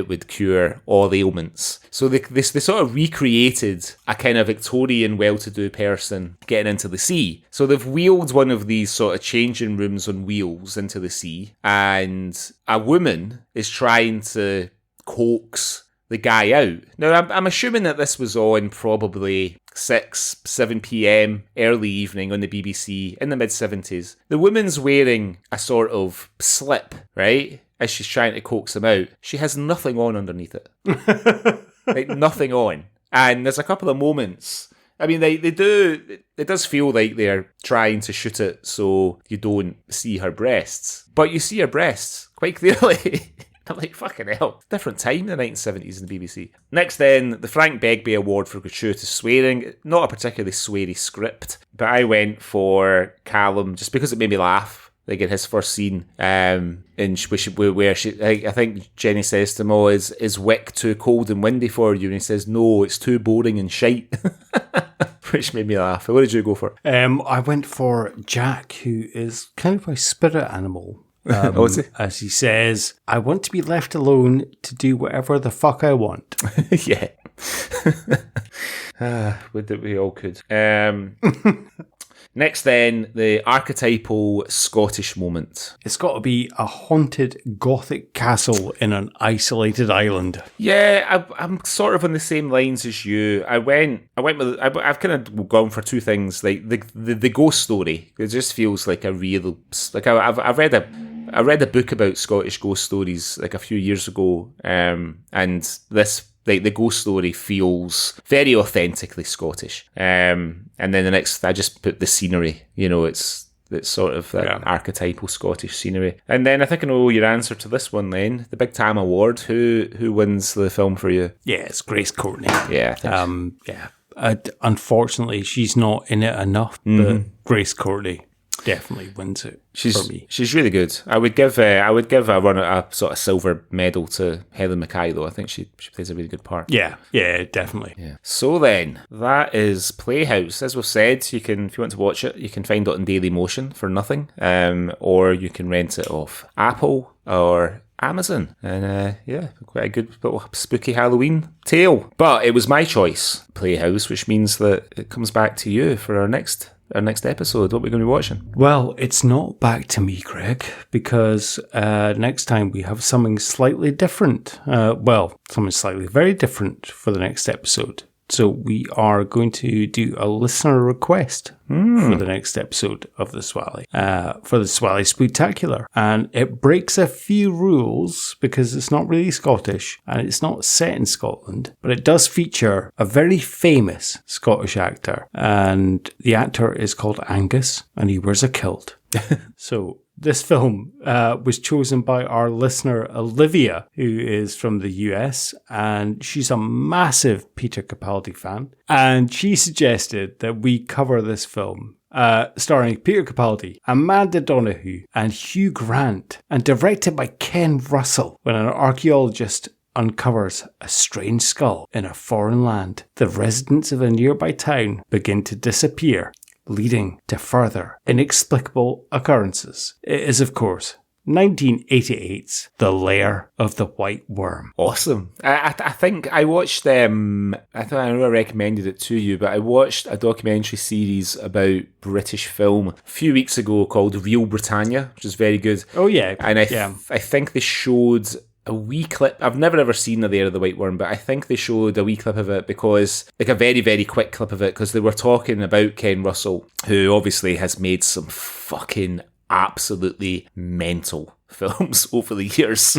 would cure all ailments. So they sort of recreated a kind of Victorian well-to-do person getting into the sea. So they've wheeled one of these sort of changing rooms on wheels into the sea, and a woman is trying to coax the guy out. Now, I'm assuming that this was on probably 7 p.m, early evening on the BBC in the mid-70s. The woman's wearing a sort of slip, right, as she's trying to coax him out. She has nothing on underneath it. Like, nothing on. And there's a couple of moments. I mean, it does feel like they're trying to shoot it so you don't see her breasts. But you see her breasts quite clearly. I'm like, fucking hell. Different time in the 1970s in the BBC. Next then, the Frank Begbie Award for gratuitous swearing. Not a particularly sweary script, but I went for Callum just because it made me laugh. Like in his first scene, where I think Jenny says to him, "Oh, is Wick too cold and windy for you?" And he says, "No, it's too boring and shite." Which made me laugh. What did you go for? I went for Jack, who is kind of my spirit animal. As he says, I want to be left alone to do whatever the fuck I want. Yeah. Would that we all could. Next then, the archetypal Scottish moment. It's got to be a haunted Gothic castle in an isolated island. Yeah, I'm sort of on the same lines as you. I've kind of gone for two things, like the ghost story. It just feels like a real, like I read a book about Scottish ghost stories like a few years ago, and this. Like the ghost story feels very authentically Scottish. And then the next, I just put the scenery. You know, it's sort of that archetypal Scottish scenery. And then I think I know your answer to this one. Then the Big Tam Award. Who wins the film for you? Yeah, it's Grace Courtney. Yeah, I think unfortunately, she's not in it enough. But Grace Courtney definitely wins it for me. She's really good. I would give a sort of silver medal to Helen Mackay though. I think she plays a really good part. Yeah, definitely. Yeah. So then that is Playhouse. As we've said, you can, if you want to watch it, you can find it on Daily Motion for nothing, or you can rent it off Apple or Amazon, and quite a good little spooky Halloween tale. But it was my choice, Playhouse, which means that it comes back to you for our next our next episode? What are we going to be watching? Well, it's not back to me, Greg, because next time we have something slightly different. Something slightly very different for the next episode. So we are going to do a listener request for the next episode of the Swally, for the Swally Spooktacular. And it breaks a few rules because it's not really Scottish and it's not set in Scotland, but it does feature a very famous Scottish actor. And the actor is called Angus and he wears a kilt. So this film was chosen by our listener, Olivia, who is from the US, and she's a massive Peter Capaldi fan. And she suggested that we cover this film, starring Peter Capaldi, Amanda Donoghue, and Hugh Grant, and directed by Ken Russell, when an archaeologist uncovers a strange skull in a foreign land. The residents of a nearby town begin to disappear, leading to further inexplicable occurrences. It is, of course, 1988's The Lair of the White Worm. Awesome. I think I watched, I know I recommended it to you, but I watched a documentary series about British film a few weeks ago called Real Britannia, which is very good. Oh, yeah. And I think they showed a wee clip. I've never ever seen The Lair of the White Worm, but I think they showed a wee clip of it because, like a very, very quick clip of it, because they were talking about Ken Russell, who obviously has made some fucking absolutely mental films over the years.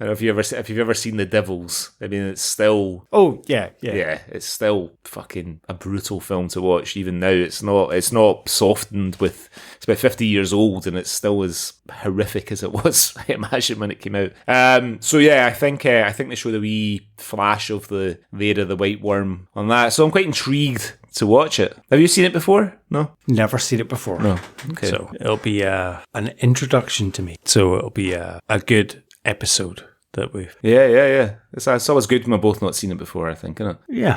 I don't know if you've ever seen The Devils. I mean, it's still... Oh, yeah. Yeah, it's still fucking a brutal film to watch even now. It's not softened with... It's about 50 years old and it's still as horrific as it was, I imagine, when it came out. So yeah, I think they showed a wee flash of The Lair of the White Worm on that. So I'm quite intrigued to watch it. Have you seen it before? No? Never seen it before. No. Okay. So it'll be an introduction to me. So it'll be a good episode that we've... Yeah. It's always good when we've both not seen it before, I think, isn't it?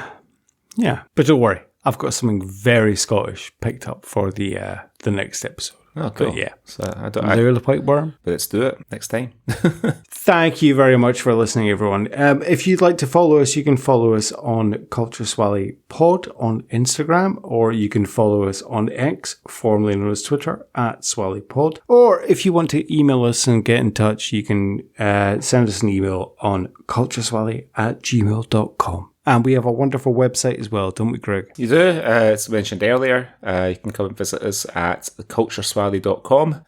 Yeah. But don't worry, I've got something very Scottish picked up for the next episode. Oh, cool. But yeah. So Lair of the White Worm. But let's do it next time. Thank you very much for listening, everyone. If you'd like to follow us, you can follow us on Culture Swally Pod on Instagram, or you can follow us on X, formerly known as Twitter, at Swally Pod. Or if you want to email us and get in touch, you can send us an email on cultureswally@gmail.com. And we have a wonderful website as well, don't we, Greg? You do. As mentioned earlier, you can come and visit us at cultureswally.com.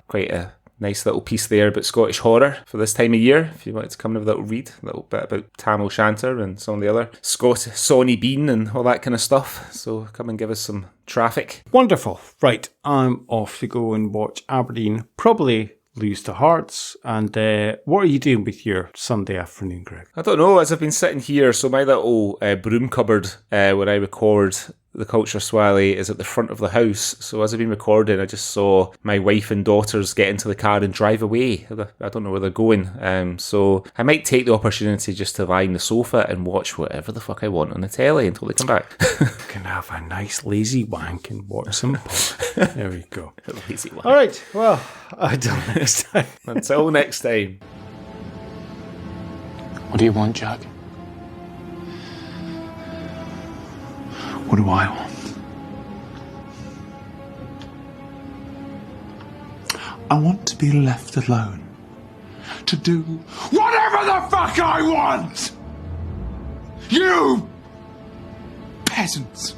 Quite a nice little piece there about Scottish horror for this time of year. If you wanted to come and have a little read, a little bit about Tam O'Shanter and some of the other Sonny Bean and all that kind of stuff. So come and give us some traffic. Wonderful. Right, I'm off to go and watch Aberdeen, probably lose to Hearts. And what are you doing with your Sunday afternoon, Greg? I don't know, as I've been sitting here, so my little broom cupboard where I record the Culture Swally is at the front of the house. So as I've been recording, I just saw my wife and daughters get into the car and drive away. I don't know where they're going. So I might take the opportunity just to lie on the sofa and watch whatever the fuck I want on the telly until they come back. You can have a nice lazy wank and watch some pop. There we go. Lazy wank. All right, well, until next time. Until next time. What do you want, Jack? What do I want? I want to be left alone to do whatever the fuck I want! You peasants!